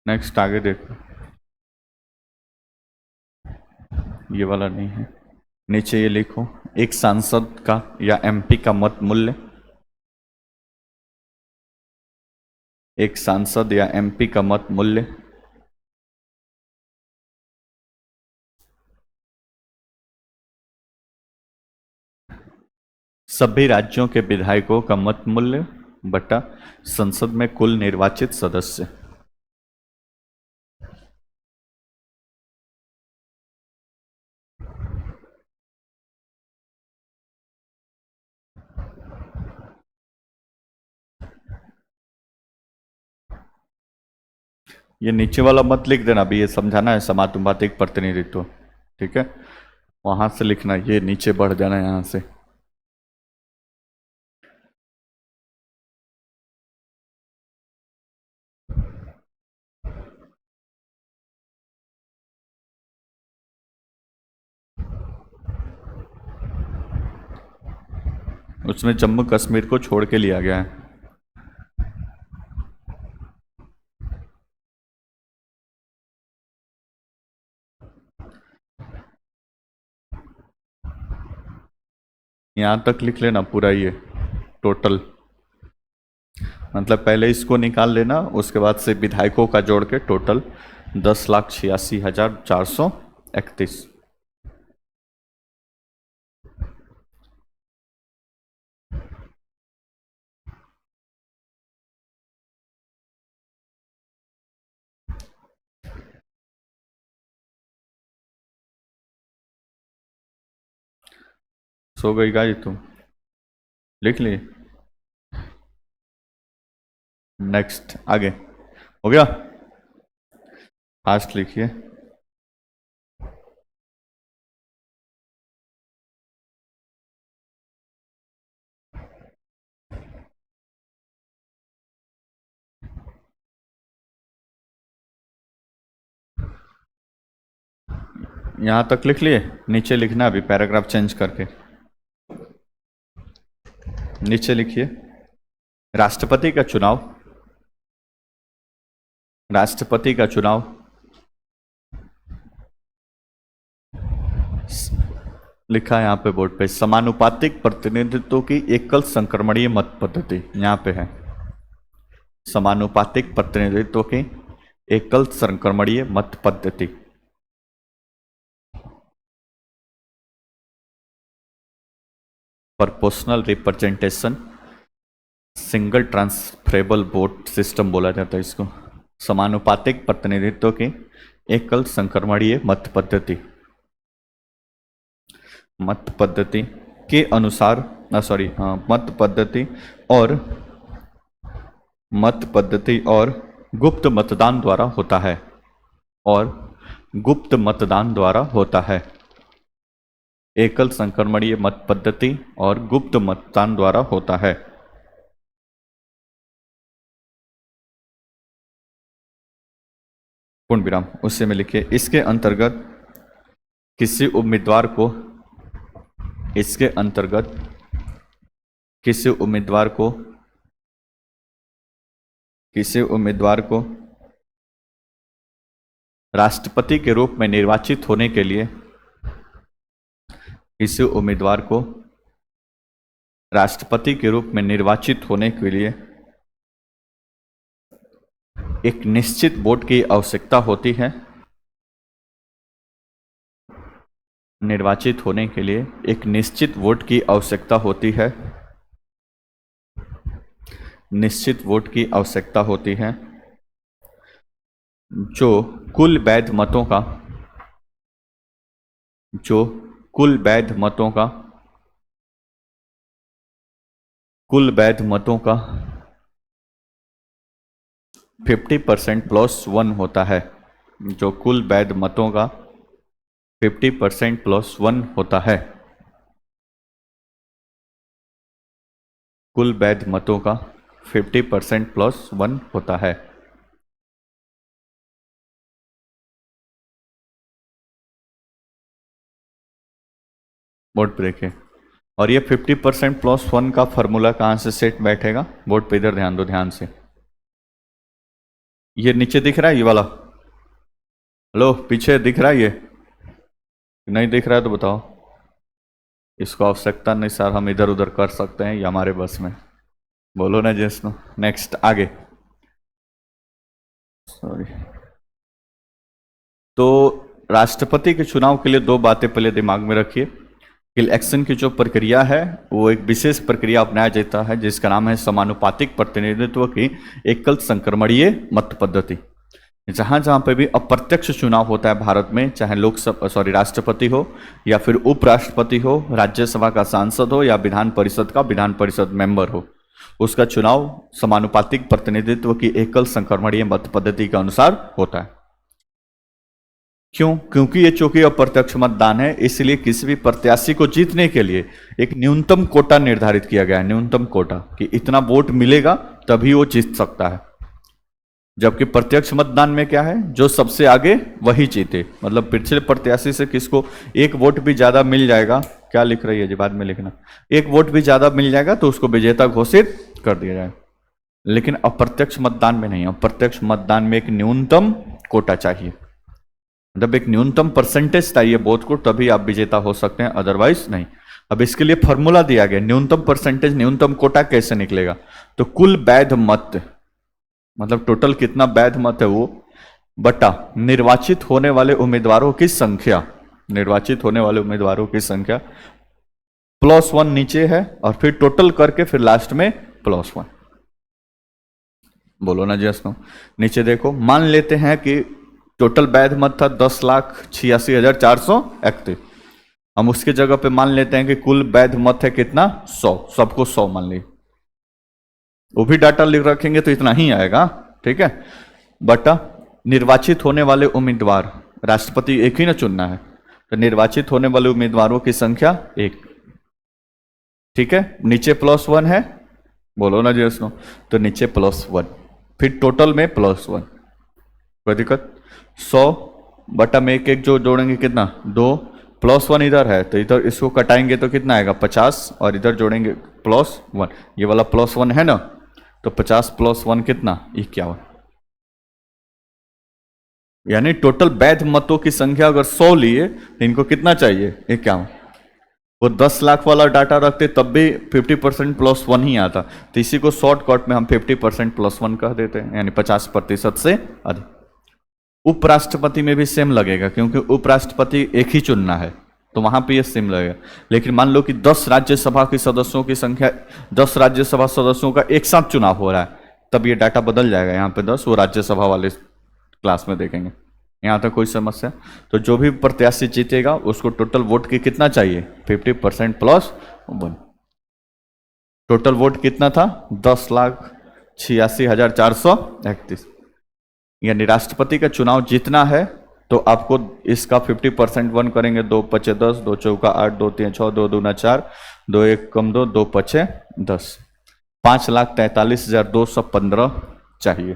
नेक्स्ट आगे देखो, ये वाला नहीं है। नीचे ये लिखो, एक सांसद का या एमपी का मत मूल्य। एक सांसद या एमपी का मत मूल्य। सभी राज्यों के विधायकों का मत मूल्य बटा संसद में कुल निर्वाचित सदस्य। ये नीचे वाला मत लिख देना अभी, ये समझाना है समानुपातिक प्रतिनिधित्व, ठीक है। वहां से लिखना, ये नीचे बढ़ जाना यहां से। उसमें जम्मू कश्मीर को छोड़ के लिया गया है। यहां तक लिख लेना पूरा, ये टोटल मतलब पहले इसको निकाल लेना, उसके बाद से विधायकों का जोड़ के टोटल 10,86,431। सो गई गाई तुम, लिख लिए। नेक्स्ट आगे। हो गया। फास्ट लिखिए। यहां तक लिख लिए, नीचे लिखना अभी पैराग्राफ चेंज करके। नीचे लिखिए, राष्ट्रपति का चुनाव, राष्ट्रपति का चुनाव लिखा है यहाँ पे बोर्ड पे, समानुपातिक प्रतिनिधित्व की एकल संक्रमणीय मत पद्धति, यहाँ पे है समानुपातिक प्रतिनिधित्व की एकल संक्रमणीय मत पद्धति। Proportional representation single transferable vote system बोला जाता है इसको। समानुपातिक प्रतिनिधित्व की एकल संक्रमणीय मत पद्धति, मत पद्धति के अनुसार मत पद्धति और गुप्त मतदान द्वारा होता है, और गुप्त मतदान द्वारा होता है। एकल संक्रमणीय मत पद्धति और गुप्त मतदान द्वारा होता है। पूर्ण विराम, उससे में लिखिए इसके अंतर्गत किसी उम्मीदवार को राष्ट्रपति के रूप में निर्वाचित होने के लिए एक निश्चित वोट की आवश्यकता होती है। निर्वाचित होने के लिए एक निश्चित वोट की आवश्यकता होती है। निश्चित वोट की आवश्यकता होती है जो कुल वैध मतों का 50% प्लस 1 होता है। जो कुल वैध मतों का 50% प्लस 1 होता है। कुल वैध मतों का 50% प्लस 1 होता है। बोर्ड पे देखिए, और ये 50% प्लस 1 का फॉर्मूला कहां से सेट बैठेगा? बोर्ड पे इधर ध्यान दो, ध्यान से। ये नीचे दिख रहा है ये वाला? हेलो, पीछे दिख रहा है ये? नहीं दिख रहा है तो बताओ। इसको आवश्यकता नहीं सर, हम इधर उधर कर सकते हैं, ये हमारे बस में। बोलो ना जिसनो। नेक्स्ट, आगे। सॉरी। तो राष्ट्रपति के चुनाव के लिए दो बातें पहले दिमाग में रखिए। इलेक्शन की जो प्रक्रिया है वो एक विशेष प्रक्रिया अपनाया जाता है जिसका नाम है समानुपातिक प्रतिनिधित्व की एकल संक्रमणीय मत पद्धति। जहां जहां पे भी अप्रत्यक्ष चुनाव होता है भारत में, चाहे राष्ट्रपति हो या फिर उपराष्ट्रपति हो, राज्यसभा का सांसद हो या विधान परिषद मेंबर हो, उसका चुनाव समानुपातिक प्रतिनिधित्व की एकल संक्रमणीय मत पद्धति के अनुसार होता है। क्यों? क्योंकि ये चूंकि अप्रत्यक्ष मतदान है, इसलिए किसी भी प्रत्याशी को जीतने के लिए एक न्यूनतम कोटा निर्धारित किया गया है। न्यूनतम कोटा कि इतना वोट मिलेगा तभी वो जीत सकता है। जबकि प्रत्यक्ष मतदान में क्या है? जो सबसे आगे वही जीते। मतलब पिछले प्रत्याशी से किसको एक वोट भी ज्यादा मिल जाएगा, क्या लिख रही है जी, बाद में लिखना, एक वोट भी ज्यादा मिल जाएगा तो उसको विजेता घोषित कर दिया जाए। लेकिन अप्रत्यक्ष मतदान में नहीं। अप्रत्यक्ष मतदान में एक न्यूनतम कोटा चाहिए, मतलब एक न्यूनतम परसेंटेज चाहिए वोट को, तभी आप विजेता हो सकते हैं, अदरवाइज नहीं। अब इसके लिए फॉर्मूला दिया गया, न्यूनतम परसेंटेज, न्यूनतम कोटा कैसे निकलेगा? तो कुल वैध मत, मतलब टोटल कितना वैध मत है वो, बटा निर्वाचित होने वाले उम्मीदवारों की संख्या, प्लस 1 नीचे है, और फिर टोटल करके फिर लास्ट में प्लस 1। बोलो ना जैसनो। नीचे देखो, मान लेते हैं कि टोटल वैध मत था 10,86,431। हम उसके जगह पे मान लेते हैं कि कुल वैध मत है कितना? 100। सबको 100 मान ली, वो भी डाटा लिख रखेंगे तो इतना ही आएगा, ठीक है। बटा निर्वाचित होने वाले उम्मीदवार, राष्ट्रपति एक ही ना चुनना है, तो निर्वाचित होने वाले उम्मीदवारों की संख्या 1, ठीक है। नीचे प्लस 1 है, बोलो ना जैसनो, तो नीचे प्लस 1, फिर टोटल में प्लस 1। कोई दिक्कत? 100 बटा में एक जो जोड़ेंगे कितना? 2, प्लस 1 इधर है तो इधर इसको कटाएंगे तो कितना आएगा? 50, और इधर जोड़ेंगे प्लस 1, ये वाला प्लस 1 है ना, तो 50 प्लस 1 कितना? 51। यानी टोटल वैध मतों की संख्या अगर 100 लिए तो इनको कितना चाहिए? 51। वो 10 लाख वाला डाटा रखते तब भी 50% प्लस 1 ही आता, तो इसी को शॉर्टकट में हम 50% प्लस 1 कह देते हैं, यानी 50% से अधिक। उपराष्ट्रपति में भी सेम लगेगा, क्योंकि उपराष्ट्रपति एक ही चुनना है, तो वहां पे ये सेम लगेगा। लेकिन मान लो कि 10 राज्यसभा के सदस्यों की संख्या, 10 राज्यसभा सदस्यों का एक साथ चुनाव हो रहा है, तब ये डाटा बदल जाएगा। यहाँ पे 10 वो राज्यसभा वाले क्लास में देखेंगे। यहाँ तक कोई समस्या? तो जो भी प्रत्याशी जीतेगा उसको टोटल वोट की कितना चाहिए? 50% प्लस 1। टोटल वोट कितना था? 10,86,431। यानी राष्ट्रपति का चुनाव जीतना है तो आपको इसका 50% 1 करेंगे, 2 पचे 10, 2 चौका 8, 2 3 6, 2 दूना 4, 2 1 कम 2, 2 पचे 10। 5,43,215 चाहिए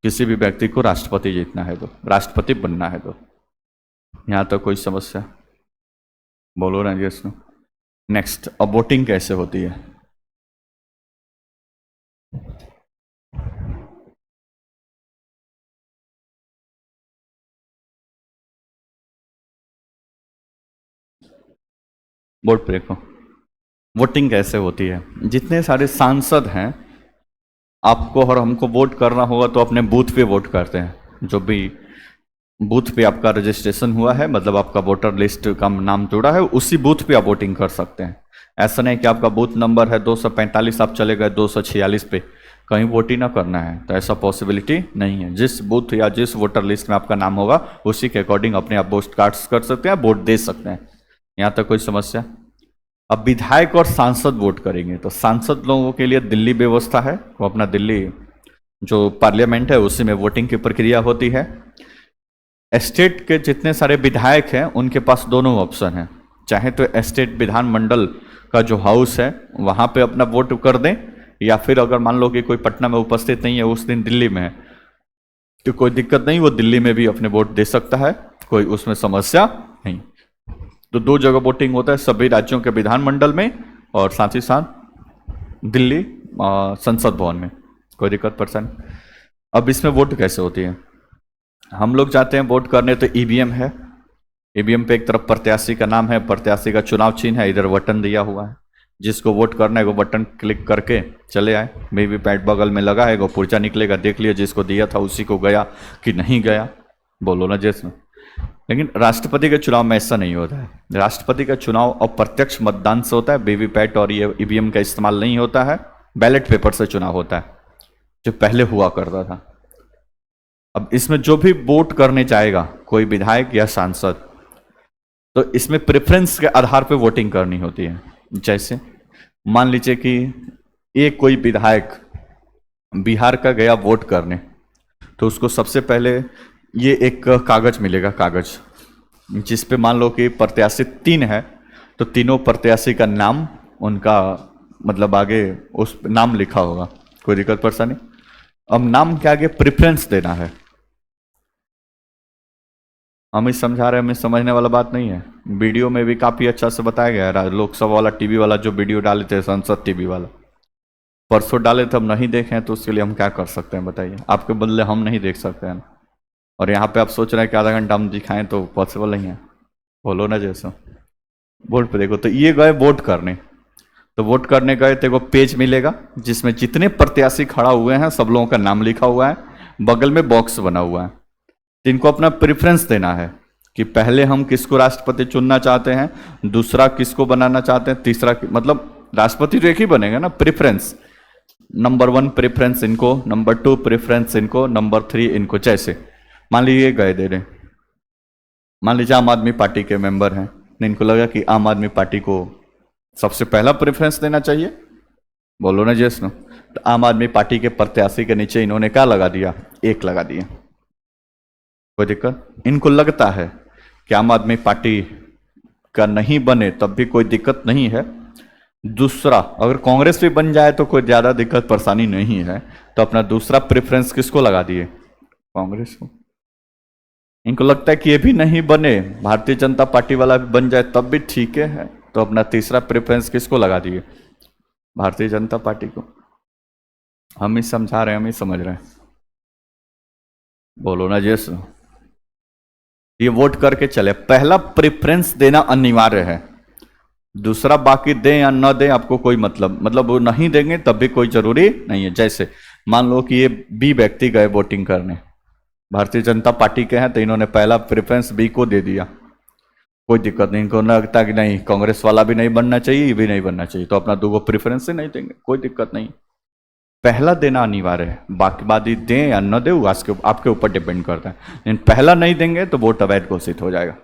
किसी भी व्यक्ति को राष्ट्रपति जीतना है तो, राष्ट्रपति बनना है तो। यहां तक कोई समस्या? बोलो राजेश। नेक्स्ट, अब वोटिंग कैसे होती है? बोर्ड पे देखो, वोटिंग कैसे होती है। जितने सारे सांसद हैं, आपको और हमको वोट करना होगा तो अपने बूथ पे वोट करते हैं। जो भी बूथ पे आपका रजिस्ट्रेशन हुआ है, मतलब आपका वोटर लिस्ट का नाम जुड़ा है, उसी बूथ पे आप वोटिंग कर सकते हैं। ऐसा नहीं कि आपका बूथ नंबर है 245, आप चले गए 246 पे, कहीं वोट ही ना करना है, तो ऐसा पॉसिबिलिटी नहीं है। जिस बूथ या जिस वोटर लिस्ट में आपका नाम होगा उसी के अकॉर्डिंग अपने आप वोट कास्ट कर सकते हैं, वोट दे सकते हैं। यहाँ तक कोई समस्या? अब विधायक और सांसद वोट करेंगे, तो सांसद लोगों के लिए दिल्ली व्यवस्था है, वो अपना दिल्ली जो पार्लियामेंट है उसी में वोटिंग की प्रक्रिया होती है। स्टेट के जितने सारे विधायक हैं उनके पास दोनों ऑप्शन हैं, चाहे तो स्टेट विधानमंडल का जो हाउस है वहां पे अपना वोट कर दें, या फिर अगर मान लो कि कोई पटना में उपस्थित नहीं है, उस दिन दिल्ली में है, तो कोई दिक्कत नहीं, वो दिल्ली में भी अपने वोट दे सकता है, कोई उसमें समस्या नहीं। तो 2 जगह वोटिंग होता है, सभी राज्यों के विधानमंडल में और साथ ही साथ दिल्ली संसद भवन में। कोई दिक्कत परेशानी? अब इसमें वोट कैसे होती है? हम लोग जाते हैं वोट करने तो ईवीएम है, ईवीएम पे एक तरफ प्रत्याशी का नाम है, प्रत्याशी का चुनाव चिन्ह है, इधर बटन दिया हुआ है, जिसको वोट करना है वो बटन क्लिक करके चले आए। वीवीपैट बगल में लगा है, वो पुर्जा निकलेगा, देख लिया जिसको दिया था उसी को गया कि नहीं गया, बोलो ना जैसे। लेकिन राष्ट्रपति के चुनाव में ऐसा नहीं होता है। राष्ट्रपति का चुनाव अप्रत्यक्ष मतदान से होता है, वीवीपैट और ये ईवीएम का इस्तेमाल नहीं होता है, बैलेट पेपर से चुनाव होता है जो पहले हुआ करता था। अब इसमें जो भी वोट करने जाएगा कोई विधायक या सांसद, तो इसमें प्रेफरेंस के आधार पर वोटिंग करनी होती है। जैसे मान लीजिए कि एक कोई विधायक बिहार का गया वोट करने, तो उसको सबसे पहले ये एक कागज मिलेगा, कागज जिस पे मान लो कि प्रत्याशी 3 है, तो तीनों प्रत्याशी का नाम, उनका मतलब आगे उस नाम लिखा होगा। कोई दिक्कत परेशानी? अब नाम के आगे प्रेफरेंस देना है। हम ही समझा रहे हैं, हमें समझने वाला बात नहीं है। वीडियो में भी काफी अच्छा से बताया गया है। लोकसभा वाला टीवी वाला जो वीडियो डाले थे, संसद टीवी वाला परसों डाले थे, हम नहीं देखे हैं, तो उसके लिए हम क्या कर सकते हैं बताइए? आपके बदले हम नहीं देख सकते हैं, और यहाँ पे आप सोच रहे हैं कि आधा घंटा हम दिखाएं, तो पॉसिबल नहीं है। बोलो ना जैसा। बोर्ड पे देखो, तो ये गए वोट करने, तो वोट करने गए तो एक पेज मिलेगा जिसमें जितने प्रत्याशी खड़ा हुए हैं सब लोगों का नाम लिखा हुआ है, बगल में बॉक्स बना हुआ है। तो इनको अपना प्रेफरेंस देना है कि पहले हम किसको राष्ट्रपति चुनना चाहते हैं, दूसरा किसको बनाना चाहते हैं, तीसरा मतलब राष्ट्रपति तो एक ही बनेगा ना। प्रेफरेंस नंबर 1 प्रेफरेंस इनको, नंबर 2 प्रेफरेंस इनको, नंबर 3 इनको। जैसे मान लीजिए गए दे रहे, मान लीजिए आम आदमी पार्टी के मेंबर हैं, इनको लगा कि आम आदमी पार्टी को सबसे पहला प्रेफरेंस देना चाहिए, बोलो ना जैसे। तो आम आदमी पार्टी के प्रत्याशी के नीचे इन्होंने क्या लगा दिया? 1 लगा दिया। कोई दिक्कत? इनको लगता है कि आम आदमी पार्टी का नहीं बने तब भी कोई दिक्कत नहीं है। दूसरा, अगर कांग्रेस भी बन जाए तो कोई ज्यादा दिक्कत परेशानी नहीं है, तो अपना दूसरा प्रेफरेंस किसको लगा दिए? कांग्रेस को। इनको लगता है कि ये भी नहीं बने, भारतीय जनता पार्टी वाला भी बन जाए तब भी ठीक है, तो अपना तीसरा प्रेफरेंस किसको लगा दिए? भारतीय जनता पार्टी को। हम ही समझा रहे हैं, हम ही समझ रहे हैं, बोलो ना जैसे। ये वोट करके चले, पहला प्रेफरेंस देना अनिवार्य है, दूसरा बाकी दें या न दें आपको कोई मतलब वो नहीं देंगे तब भी कोई जरूरी नहीं है। जैसे मान लो कि ये बी व्यक्ति गए वोटिंग करने, भारतीय जनता पार्टी के हैं, तो इन्होंने पहला प्रेफरेंस बी को दे दिया, कोई दिक्कत नहीं, इनको लगता कि नहीं कांग्रेस वाला भी नहीं बनना चाहिए, ये भी नहीं बनना चाहिए, तो अपना दो प्रेफरेंस से नहीं देंगे, कोई दिक्कत नहीं। पहला देना अनिवार्य है, बाकी बात दें या न दें आपके ऊपर डिपेंड करता है, लेकिन पहला नहीं देंगे तो वोट अवैध घोषित हो जाएगा।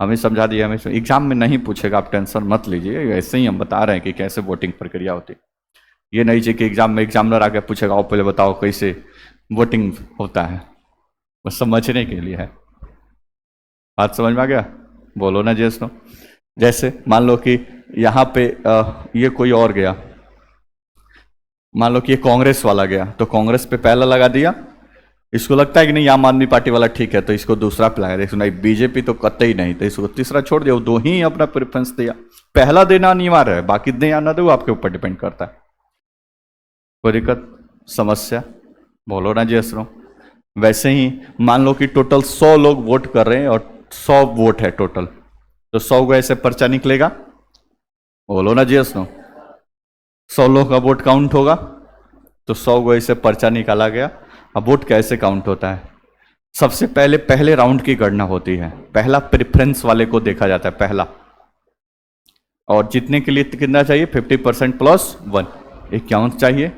हमें समझा दिया, हमें एग्जाम में नहीं पूछेगा, आप टेंशन मत लीजिए, ऐसे ही हम बता रहे हैं कि कैसे वोटिंग प्रक्रिया होती है। ये नहीं चाहिए कि एग्जाम में एग्जामिनर आके पूछेगा आओ पहले बताओ कैसे वोटिंग होता है, बस समझने के लिए है। बात समझ में आ गया? बोलो ना जैसे जैसे मान लो कि यहाँ पे ये कोई और गया, मान लो कि ये कांग्रेस वाला गया, तो कांग्रेस पे पहला लगा दिया, इसको लगता है कि नहीं आम आदमी पार्टी वाला ठीक है, तो इसको दूसरा पे लगा दिया, नहीं बीजेपी तो कतई नहीं, तो इसको तीसरा छोड़ दिया, दो ही अपना प्रेफरेंस दिया। पहला देना अनिवार्य है, बाकी दें या ना दे आपके ऊपर डिपेंड करता है। कोई दिक्कत समस्या? बोलो ना जी असरो। वैसे ही मान लो कि टोटल 100 लोग वोट कर रहे हैं और 100 वोट है टोटल, तो 100 को ऐसे पर्चा निकलेगा। बोलो ना जी असरो। 100 लोग का वोट काउंट होगा, तो 100 को ऐसे पर्चा निकाला गया। अब वोट कैसे काउंट होता है? सबसे पहले पहले राउंड की गणना होती है, पहला प्रेफरेंस वाले को देखा जाता है पहला, और जीतने के लिए कितना चाहिए? 50% प्लस 1, 51 चाहिए।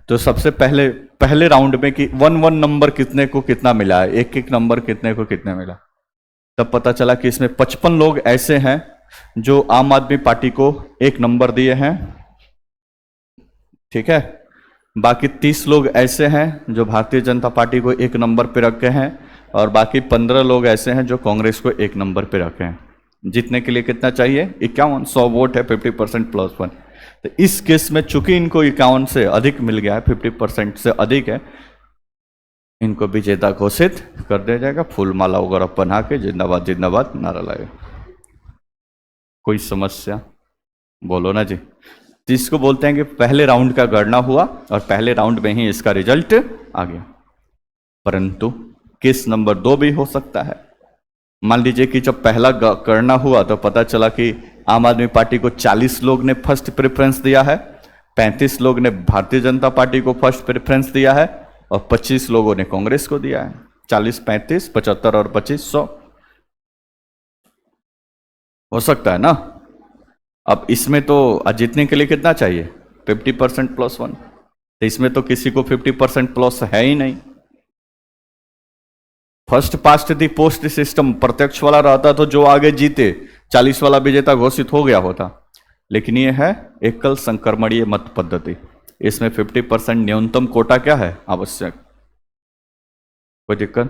तो सबसे पहले पहले राउंड में कि 1 नंबर कितने को कितना मिला है, एक एक नंबर कितने को कितने मिला, तब पता चला कि इसमें 55 लोग ऐसे हैं जो आम आदमी पार्टी को 1 नंबर दिए हैं, ठीक है। बाकी 30 लोग ऐसे हैं जो भारतीय जनता पार्टी को 1 नंबर पे रखे हैं, और बाकी 15 लोग ऐसे हैं जो कांग्रेस को 1 नंबर पे रखे हैं। जीतने के लिए कितना चाहिए? 51, 100 वोट है, 50% प्लस 1। तो इस केस में चूंकि इनको 51 से अधिक मिल गया है, 50% से अधिक है, इनको विजेता घोषित कर दिया जाएगा, फूल माला वगैरह पहना के जिंदाबाद जिंदाबाद नारा लगाए। कोई समस्या? बोलो ना जी। तो इसको बोलते हैं कि पहले राउंड का गणना हुआ और पहले राउंड में ही इसका रिजल्ट आ गया। परंतु केस नंबर 2 भी हो सकता है। मान लीजिए कि जब पहला गणना हुआ तो पता चला कि आम आदमी पार्टी को 40 लोग ने फर्स्ट प्रेफरेंस दिया है, 35 लोग ने भारतीय जनता पार्टी को फर्स्ट प्रेफरेंस दिया है, और 25 लोगों ने कांग्रेस को दिया है। 40, 35, 75 और 25, 100 हो सकता है ना। अब इसमें तो जीतने के लिए कितना चाहिए? 50% प्लस 1, तो इसमें तो किसी को 50% प्लस है ही नहीं। फर्स्ट पास्ट दी पोस्ट सिस्टम प्रत्यक्ष वाला रहता तो जो आगे जीते 40 वाला विजेता घोषित हो गया होता, लेकिन ये है एकल संक्रमणीय मत पद्धति। इसमें 50% न्यूनतम कोटा क्या है? आवश्यक। कोई दिक्कत?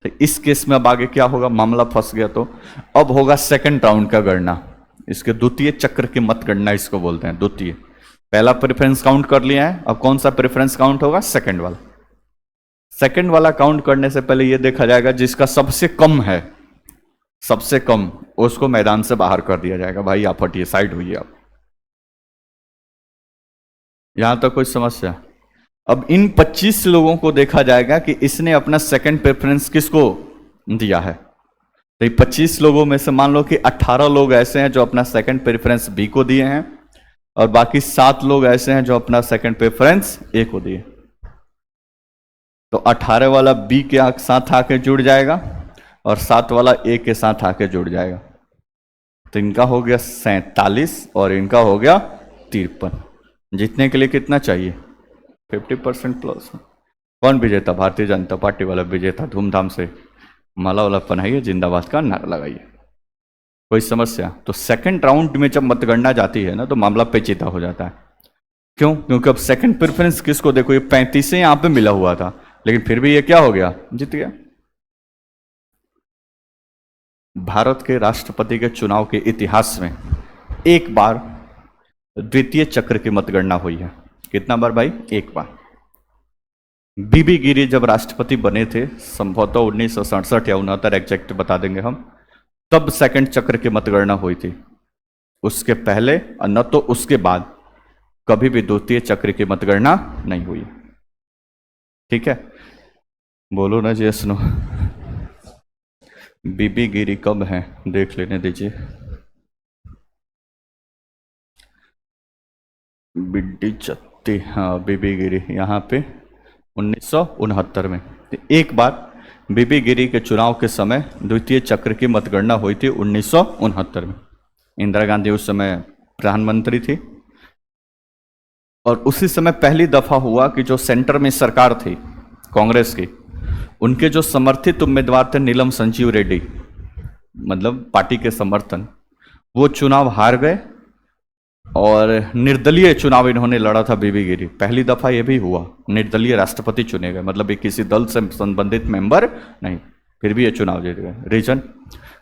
तो इस केस में अब आगे क्या होगा? मामला फंस गया तो अब होगा सेकंड राउंड का गणना, इसके द्वितीय चक्र की मत गणना इसको बोलते हैं। द्वितीय, पहला प्रेफरेंस काउंट कर लिया है, अब कौन सा प्रेफरेंस काउंट होगा? सेकंड वाला। सेकंड वाला काउंट करने से पहले यह देखा जाएगा जिसका सबसे कम है, सबसे कम, उसको मैदान से बाहर कर दिया जाएगा। भाई आप हटिए, साइड हुई आप। यहां तक कोई समस्या? अब इन 25 लोगों को देखा जाएगा कि इसने अपना सेकंड प्रेफरेंस किसको दिया है। तो 25 लोगों में से मान लो कि 18 लोग ऐसे हैं जो अपना सेकंड प्रेफरेंस बी को दिए हैं, और बाकी 7 लोग ऐसे हैं जो अपना सेकंड प्रेफरेंस ए को दिए। तो 18 वाला बी के साथ आके जुड़ जाएगा और 7 वाला ए के साथ आके जुड़ जाएगा। तो इनका हो गया 47 और इनका हो गया 53। जीतने के लिए कितना चाहिए? 50% प्लस। कौन विजेता? भारतीय जनता पार्टी वाला विजेता। धूमधाम से माला वाला पहनाइए, जिंदाबाद का नारा लगाइए। कोई समस्या? तो सेकंड राउंड में जब मतगणना जाती है ना तो मामला पेचीदा हो जाता है। क्यों? क्योंकि अब सेकंड प्रेफरेंस किसको? देखो ये 35 से यहां पे मिला हुआ था, लेकिन फिर भी ये क्या हो गया? जीत गया। भारत के राष्ट्रपति के चुनाव के इतिहास में एक बार द्वितीय चक्र की मतगणना हुई है। कितना बार भाई? एक बार। बीबी गिरी जब राष्ट्रपति बने थे, संभवतः 1967 या 69, एग्जैक्ट बता देंगे हम, तब सेकंड चक्र की मतगणना हुई थी। उसके पहले और न तो उसके बाद कभी भी द्वितीय चक्र की मतगणना नहीं हुई। ठीक है, बोलो ना जी सुनो। बीबी गिरी कब है देख लेने दीजिए। बिड्डी हाँ बीबी गिरी यहाँ पे 1969 में। तो एक बार बीबी गिरी के चुनाव के समय द्वितीय चक्र की मतगणना हुई थी 1969 में। इंदिरा गांधी उस समय प्रधानमंत्री थी और उसी समय पहली दफा हुआ कि जो सेंटर में सरकार थी कांग्रेस की, उनके जो समर्थित उम्मीदवार थे नीलम संजीव रेड्डी, मतलब पार्टी के समर्थन, वो चुनाव हार गए और निर्दलीय चुनाव इन्होंने लड़ा था बीबी गिरी। पहली दफा ये भी हुआ, निर्दलीय राष्ट्रपति चुने गए, मतलब ये किसी दल से संबंधित मेंबर नहीं, फिर भी ये चुनाव जीत गए। रीजन,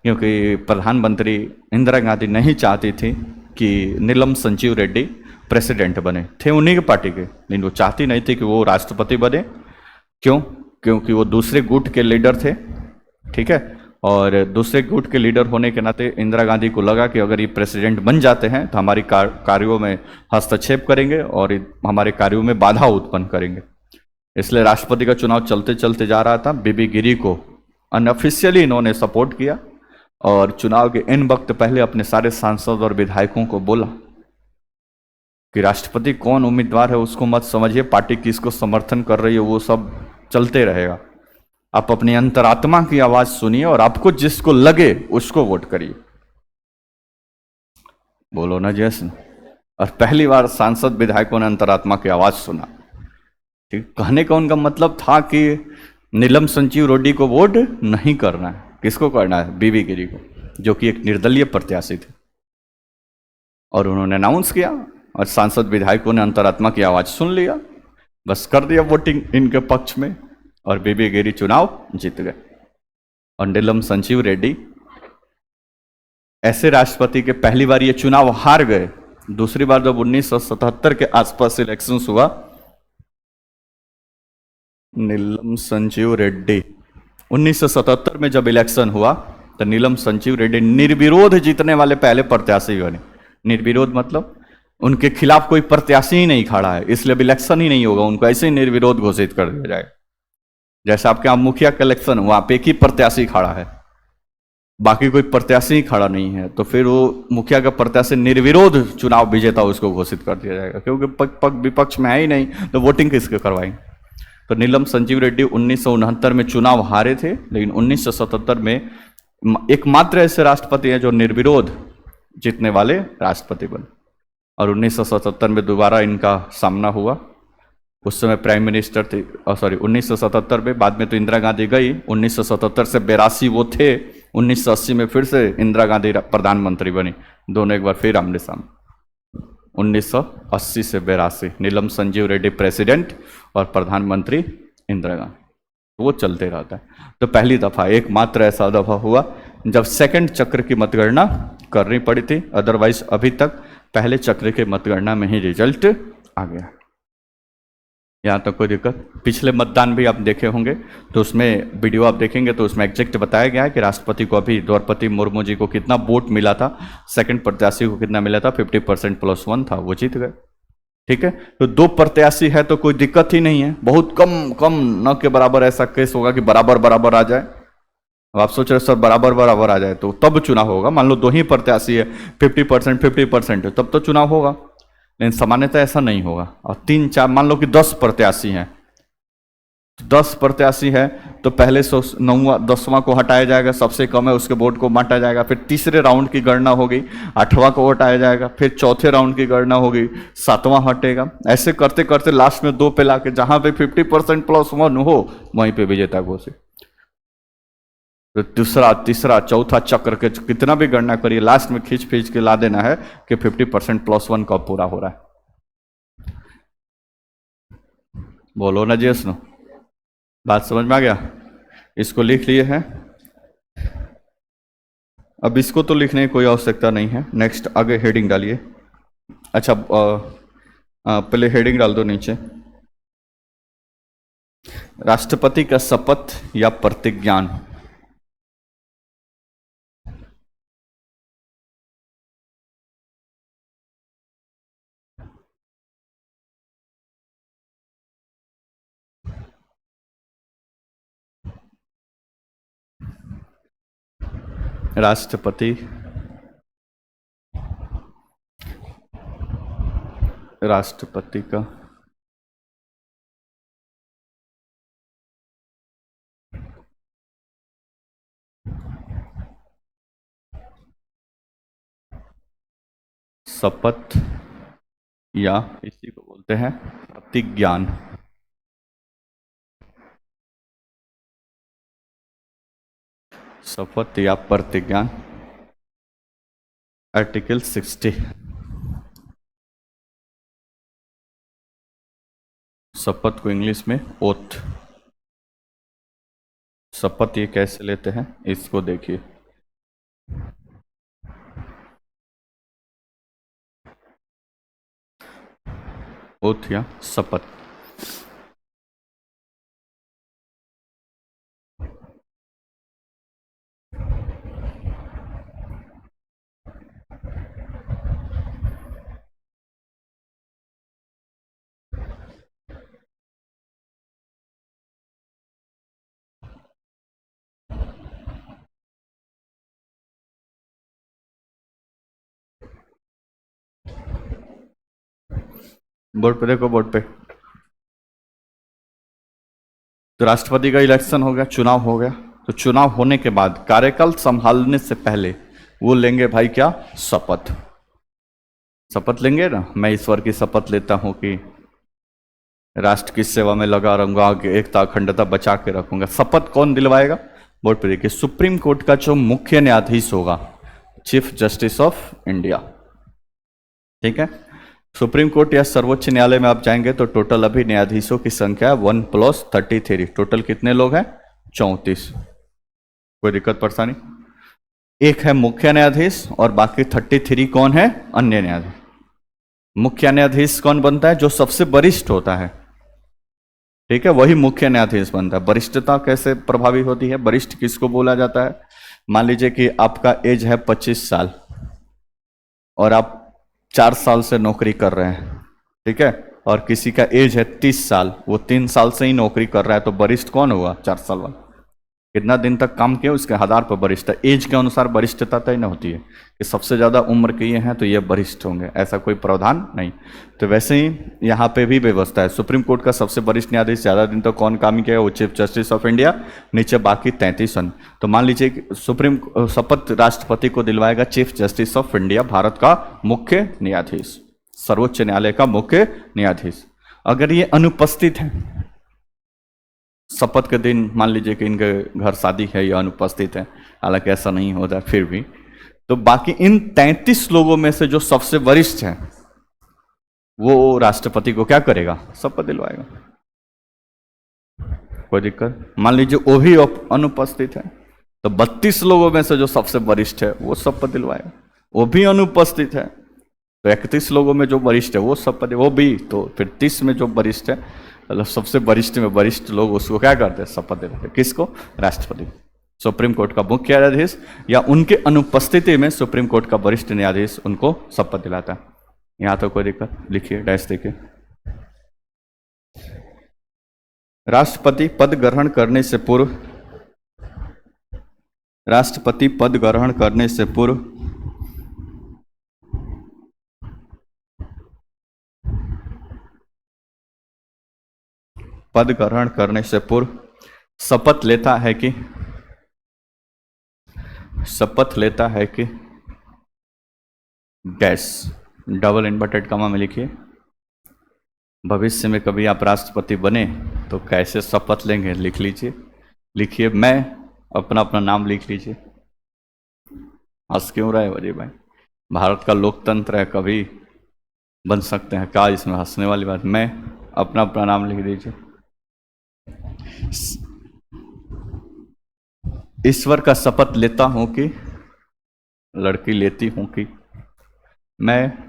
क्योंकि प्रधानमंत्री इंदिरा गांधी नहीं चाहती थी कि नीलम संजीव रेड्डी प्रेसिडेंट बने, थे उन्हीं के पार्टी के, लेकिन वो चाहती नहीं थी कि वो राष्ट्रपति बने। क्यों? क्योंकि वो दूसरे गुट के लीडर थे, ठीक है, और दूसरे गुट के लीडर होने के नाते इंदिरा गांधी को लगा कि अगर ये प्रेसिडेंट बन जाते हैं तो हमारी कार्यों में हस्तक्षेप करेंगे और हमारे कार्यों में बाधा उत्पन्न करेंगे। इसलिए राष्ट्रपति का चुनाव चलते चलते जा रहा था। बीबी गिरी को अनऑफिशियली इन्होंने सपोर्ट किया और चुनाव के इन वक्त पहले अपने सारे सांसद और विधायकों को बोला कि राष्ट्रपति कौन उम्मीदवार है उसको मत समझिए, पार्टी किसको समर्थन कर रही है वो सब चलते रहेगा, आप अपनी अंतरात्मा की आवाज सुनिए और आपको जिसको लगे उसको वोट करिए। बोलो ना जैसे। और पहली बार सांसद विधायकों ने अंतरात्मा की आवाज सुना। ठीक, कहने का उनका मतलब था कि नीलम संजीव रेड्डी को वोट नहीं करना है, किसको करना है? बीबी गिरी को, जो कि एक निर्दलीय प्रत्याशी थे। और उन्होंने अनाउंस किया और सांसद विधायकों ने अंतरात्मा की आवाज सुन लिया, बस कर दिया वोटिंग इनके पक्ष में और बीबी गिरी चुनाव जीत गए। और नीलम संजीव रेड्डी ऐसे राष्ट्रपति के पहली बार ये चुनाव हार गए। दूसरी बार जब 1977 के आसपास इलेक्शंस हुआ, नीलम संजीव रेड्डी 1977 में जब इलेक्शन हुआ तो नीलम संजीव रेड्डी निर्विरोध जीतने वाले पहले प्रत्याशी बने। निर्विरोध मतलब उनके खिलाफ कोई प्रत्याशी ही नहीं खड़ा है, इसलिए अब इलेक्शन ही नहीं होगा, उनको ऐसे ही निर्विरोध घोषित कर दिया जाएगा। जैसे आपके यहाँ मुखिया का इलेक्शन हुआ, आप एक ही प्रत्याशी खड़ा है, बाकी कोई प्रत्याशी ही खड़ा नहीं है, तो फिर वो मुखिया का प्रत्याशी निर्विरोध चुनाव विजेता उसको घोषित कर दिया जाएगा, क्योंकि विपक्ष में है ही नहीं, तो वोटिंग किसके करवाएंगे। तो नीलम संजीव रेड्डी 1969 में चुनाव हारे थे, लेकिन 1977 में एकमात्र ऐसे राष्ट्रपति हैं जो निर्विरोध जीतने वाले राष्ट्रपति बने। और 1977 में दोबारा इनका सामना हुआ। उस समय प्राइम मिनिस्टर थे, 1977 में, बाद में तो इंदिरा गांधी गई, 1977 से 82 वो थे, 1980 में फिर से इंदिरा गांधी प्रधानमंत्री बनी, दोनों एक बार फिर आमने सामने। 1980 से 82 नीलम संजीव रेड्डी प्रेसिडेंट और प्रधानमंत्री इंदिरा गांधी, वो चलते रहता है। तो पहली दफा, एकमात्र ऐसा दफा हुआ जब सेकंड चक्र की मतगणना करनी पड़ी थी, अदरवाइज अभी तक पहले चक्र के मतगणना में ही रिजल्ट आ गया। यहाँ तक कोई दिक्कत? पिछले मतदान भी आप देखे होंगे, तो उसमें वीडियो आप देखेंगे तो उसमें एग्जैक्ट बताया गया है कि राष्ट्रपति को अभी द्रौपदी मुर्मू जी को कितना वोट मिला था, सेकंड प्रत्याशी को कितना मिला था, 50% + 1 था, वो जीत गए। ठीक है, तो 2 प्रत्याशी है तो कोई दिक्कत ही नहीं है, बहुत कम न के बराबर ऐसा केस होगा कि बराबर बराबर आ जाए। अब आप सोच रहे सर बराबर बराबर आ जाए तो तब चुनाव होगा, मान लो 2 ही प्रत्याशी है, 50% है, तब तो चुनाव होगा, लेकिन सामान्यतः ऐसा नहीं होगा। और 3-4 मान लो कि 10 प्रत्याशी हैं, 10 प्रत्याशी है तो पहले 9वां 10वां को हटाया जाएगा, सबसे कम है उसके वोट को बांटा जाएगा, फिर तीसरे राउंड की गणना होगी, 8वां को हटाया जाएगा, फिर चौथे राउंड की गणना होगी, 7वां हटेगा, ऐसे करते करते लास्ट में 2 पे लाके जहां पे 50% + 1 हो वहीं पे विजेता घोषित। तो दूसरा, तीसरा, चौथा चक्र के कितना भी गणना करिए, लास्ट में खींच के ला देना है कि 50% + 1 कब पूरा हो रहा है। बोलो ना जी, सुनो, बात समझ में आ गया? इसको लिख लिए हैं, अब इसको तो लिखने की कोई आवश्यकता नहीं है। नेक्स्ट आगे हेडिंग डालिए। अच्छा, पहले हेडिंग डाल दो नीचे, राष्ट्रपति का शपथ या प्रतिज्ञान। राष्ट्रपति का शपथ या इसी को बोलते हैं प्रतिज्ञान। शपथ या प्रतिज्ञान, आर्टिकल 60। शपथ को इंग्लिश में ओथ। शपथ ये कैसे लेते हैं इसको देखिए। ओथ या शपथ। बोर्ड पे देखो, बोर्ड पे। तो राष्ट्रपति का इलेक्शन हो गया, चुनाव हो गया। तो चुनाव होने के बाद कार्यकाल संभालने से पहले वो लेंगे भाई क्या, शपथ। शपथ लेंगे ना, मैं ईश्वर की शपथ लेता हूं कि राष्ट्र की सेवा में लगा रहूंगा, एकता अखंडता बचा के रखूंगा। शपथ कौन दिलवाएगा? बोर्ड पर देखिए, सुप्रीम कोर्ट का जो मुख्य न्यायाधीश होगा, चीफ जस्टिस ऑफ इंडिया। ठीक है, सुप्रीम कोर्ट या सर्वोच्च न्यायालय में आप जाएंगे तो टोटल अभी न्यायाधीशों की संख्या 1 + 33। टोटल कितने लोग हैं? 34। कोई दिक्कत परेशानी? एक है मुख्य न्यायाधीश और बाकी 33 कौन है? अन्य न्यायाधीश। मुख्य न्यायाधीश कौन बनता है? जो सबसे वरिष्ठ होता है। ठीक है, वही मुख्य न्यायाधीश बनता है। वरिष्ठता कैसे प्रभावी होती है? वरिष्ठ किसको बोला जाता है? मान लीजिए कि आपका एज है 25 साल और आप 4 साल से नौकरी कर रहे हैं, ठीक है, और किसी का एज है 30 साल, वो 3 साल से ही नौकरी कर रहा है, तो वरिष्ठ कौन हुआ? 4 साल वाला। कितना दिन तक काम किया उसके आधार पर वरिष्ठ। एज के अनुसार वरिष्ठता तय न होती है कि सबसे ज्यादा उम्र के ये हैं तो ये वरिष्ठ होंगे, ऐसा कोई प्रावधान नहीं। तो वैसे ही यहाँ पे भी व्यवस्था है। सुप्रीम कोर्ट का सबसे वरिष्ठ न्यायाधीश ज्यादा दिन तक कौन काम किया? वो चीफ जस्टिस ऑफ इंडिया, नीचे बाकी 33 अन्य। तो मान लीजिए कि सुप्रीम शपथ राष्ट्रपति को दिलवाएगा chief justice of India, Bharat का मुख्य न्यायाधीश, सर्वोच्च न्यायालय का मुख्य न्यायाधीश। अगर ये अनुपस्थित है शपथ के दिन, मान लीजिए कि इनके घर शादी है या अनुपस्थित है, हालांकि ऐसा नहीं होता फिर भी, तो बाकी इन 33 लोगों में से जो सबसे वरिष्ठ है वो राष्ट्रपति को क्या करेगा? शपथ दिलवाएगा। कोई दिक्कत? मान लीजिए वो भी अनुपस्थित है तो 32 लोगों में से जो सबसे वरिष्ठ है वो शपथ दिलवाएगा। वो भी अनुपस्थित है तो 31 लोगों में जो वरिष्ठ है वो शपथ, वो भी, तो फिर 30 में जो वरिष्ठ है, मतलब सबसे वरिष्ठ में वरिष्ठ लोग उसको क्या करते हैं? शपथ दिलाते हैं। किसको? राष्ट्रपति। सुप्रीम कोर्ट का मुख्य न्यायाधीश या उनके अनुपस्थिति में सुप्रीम कोर्ट का वरिष्ठ न्यायाधीश उनको शपथ दिलाता है। यहां तो कोई दिक्कत? लिखिए, डैश देखिए। राष्ट्रपति पद ग्रहण करने से पूर्व, राष्ट्रपति पद ग्रहण करने से पूर्व पद ग्रहण करने से पूर्व शपथ लेता है कि, शपथ लेता है कि डैश, डबल इन्वर्टेड कॉमा में लिखिए, भविष्य में कभी आप राष्ट्रपति बने तो कैसे शपथ लेंगे लिख लीजिए। लिखिए, मैं, अपना अपना नाम लिख लीजिए। हंस क्यों रहे वजय भाई? भारत का लोकतंत्र है, कभी बन सकते हैं, क्या इसमें हंसने वाली बात? मैं, अपना अपना नाम लिख दीजिए। ईश्वर का शपथ लेता हूं कि, लड़की लेती हूं कि, मैं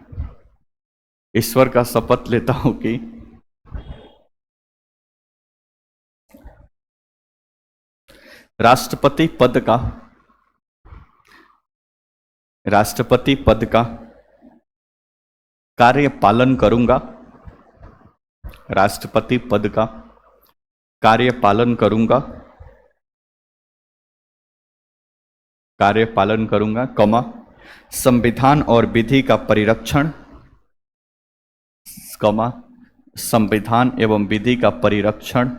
ईश्वर का शपथ लेता हूं कि राष्ट्रपति पद का, राष्ट्रपति पद का कार्य पालन करूंगा, राष्ट्रपति पद का कार्य पालन करूंगा, कार्य पालन करूंगा, कमा, संविधान और विधि का परिरक्षण, कमा, संविधान एवं विधि का परिरक्षण,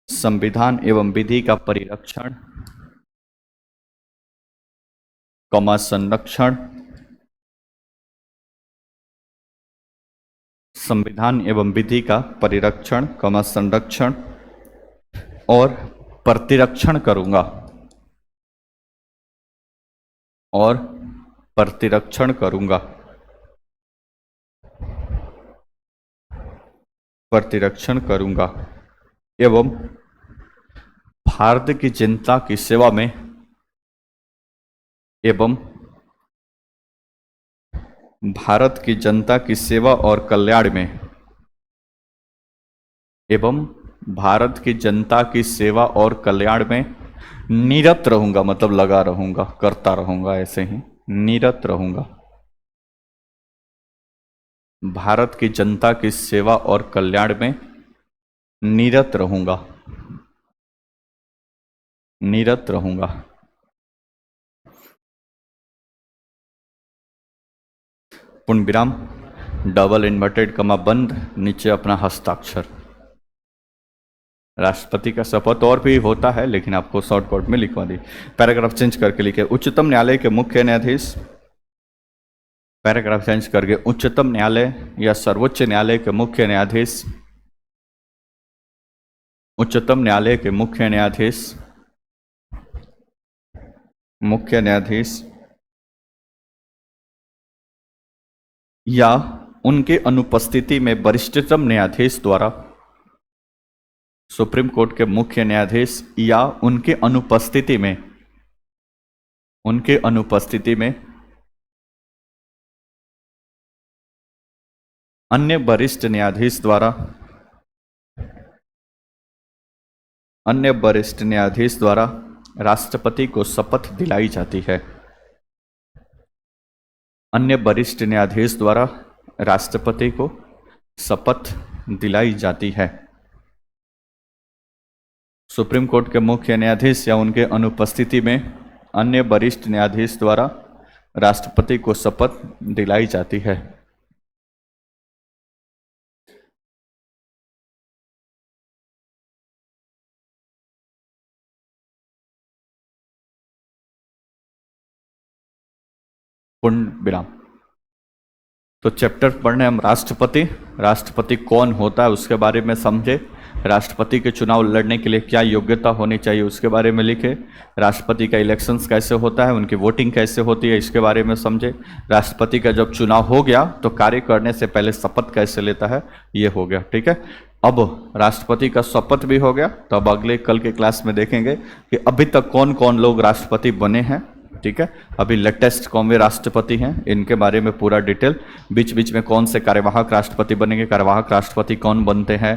संविधान एवं विधि का परिरक्षण, कमा, संरक्षण, संविधान एवं विधि का परिरक्षण, संरक्षण और प्रतिरक्षण करूंगा, और प्रतिरक्षण करूंगा, प्रतिरक्षण करूंगा एवं भारत की जनता की सेवा में एवं भारत की जनता की सेवा और कल्याण में एवं भारत की जनता की सेवा और कल्याण में निरत रहूंगा, मतलब लगा रहूंगा, करता रहूंगा, ऐसे ही निरत रहूंगा। भारत की जनता की सेवा और कल्याण में निरत रहूंगा, निरत रहूंगा। पूर्ण विराम, डबल इन्वर्टेड कमा बंद, नीचे अपना हस्ताक्षर। राष्ट्रपति का शपथ और भी होता है, लेकिन आपको शॉर्टकट में लिखवा दी। पैराग्राफ चेंज करके लिखे, उच्चतम न्यायालय के मुख्य न्यायाधीश, पैराग्राफ चेंज करके उच्चतम न्यायालय या सर्वोच्च न्यायालय के मुख्य न्यायाधीश, उच्चतम न्यायालय के मुख्य न्यायाधीश, मुख्य न्यायाधीश या उनके अनुपस्थिति में वरिष्ठतम न्यायाधीश द्वारा, सुप्रीम कोर्ट के मुख्य न्यायाधीश या उनके अनुपस्थिति में, उनके अनुपस्थिति में अन्य वरिष्ठ न्यायाधीश द्वारा, अन्य वरिष्ठ न्यायाधीश द्वारा राष्ट्रपति को शपथ दिलाई जाती है। अन्य वरिष्ठ न्यायाधीश द्वारा राष्ट्रपति को शपथ दिलाई जाती है। सुप्रीम कोर्ट के मुख्य न्यायाधीश या उनके अनुपस्थिति में अन्य वरिष्ठ न्यायाधीश द्वारा राष्ट्रपति को शपथ दिलाई जाती है। पूर्ण विराम। तो चैप्टर पढ़ने हम राष्ट्रपति, राष्ट्रपति कौन होता है उसके बारे में समझे, राष्ट्रपति के चुनाव लड़ने के लिए क्या योग्यता होनी चाहिए उसके बारे में लिखे, राष्ट्रपति का इलेक्शंस कैसे होता है, उनकी वोटिंग कैसे होती है इसके बारे में समझे, राष्ट्रपति का जब चुनाव हो गया तो कार्य करने से पहले शपथ कैसे लेता है, ये हो गया। ठीक है, अब राष्ट्रपति का शपथ भी हो गया, तो अब अगले कल के क्लास में देखेंगे कि अभी तक कौन कौन लोग राष्ट्रपति बने हैं। ठीक है, अभी लेटेस्ट कौन वे राष्ट्रपति हैं इनके बारे में पूरा डिटेल, बीच बीच में कौन से कार्यवाहक राष्ट्रपति बनेंगे, कार्यवाहक राष्ट्रपति कौन बनते हैं,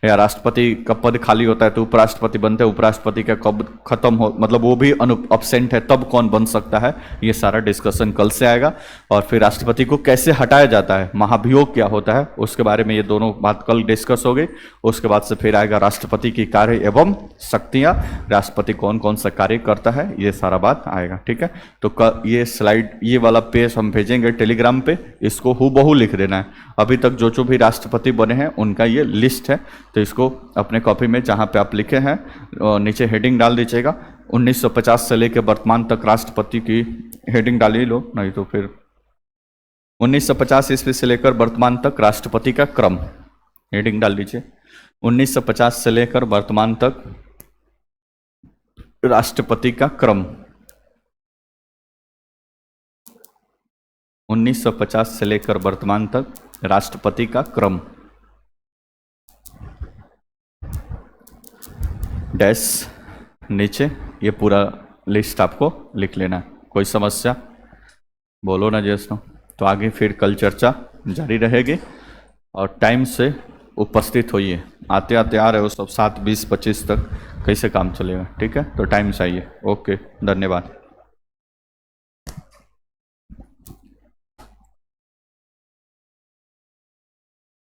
या राष्ट्रपति का पद खाली होता है तो उपराष्ट्रपति बनते हैं, उपराष्ट्रपति का कब खत्म हो, मतलब वो भी अब्सेंट है तब कौन बन सकता है, ये सारा डिस्कशन कल से आएगा। और फिर राष्ट्रपति को कैसे हटाया जाता है, महाभियोग क्या होता है उसके बारे में ये दोनों बात कल डिस्कस हो गई। उसके बाद से फिर आएगा राष्ट्रपति की कार्य एवं शक्तियां, राष्ट्रपति कौन कौन सा कार्य करता है, ये सारा बात आएगा। ठीक है, तो ये स्लाइड, ये वाला पेज हम भेजेंगे टेलीग्राम पे, इसको हूबहू लिख देना है। अभी तक जो जो भी राष्ट्रपति बने हैं उनका ये लिस्ट है, तो इसको अपने कॉपी में जहाँ पे आप लिखे हैं नीचे हेडिंग डाल दीजिएगा। 1950 से लेकर वर्तमान तक राष्ट्रपति की हेडिंग डाल ही लो, नहीं तो फिर 1950 ईस्वी से लेकर वर्तमान तक राष्ट्रपति का क्रम, हेडिंग डाल दीजिए। 1950 से लेकर वर्तमान तक राष्ट्रपति का क्रम, 1950 से लेकर वर्तमान तक राष्ट्रपति का क्रम, डैश नीचे ये पूरा लिस्ट आपको लिख लेना है। कोई समस्या बोलो ना जैसो, तो आगे फिर कल चर्चा जारी रहेगी और टाइम से उपस्थित होइए। आते आते आ रहे हो सब 7:20-25 तक, कैसे काम चलेगा। ठीक है, तो टाइम से आइए। ओके, धन्यवाद।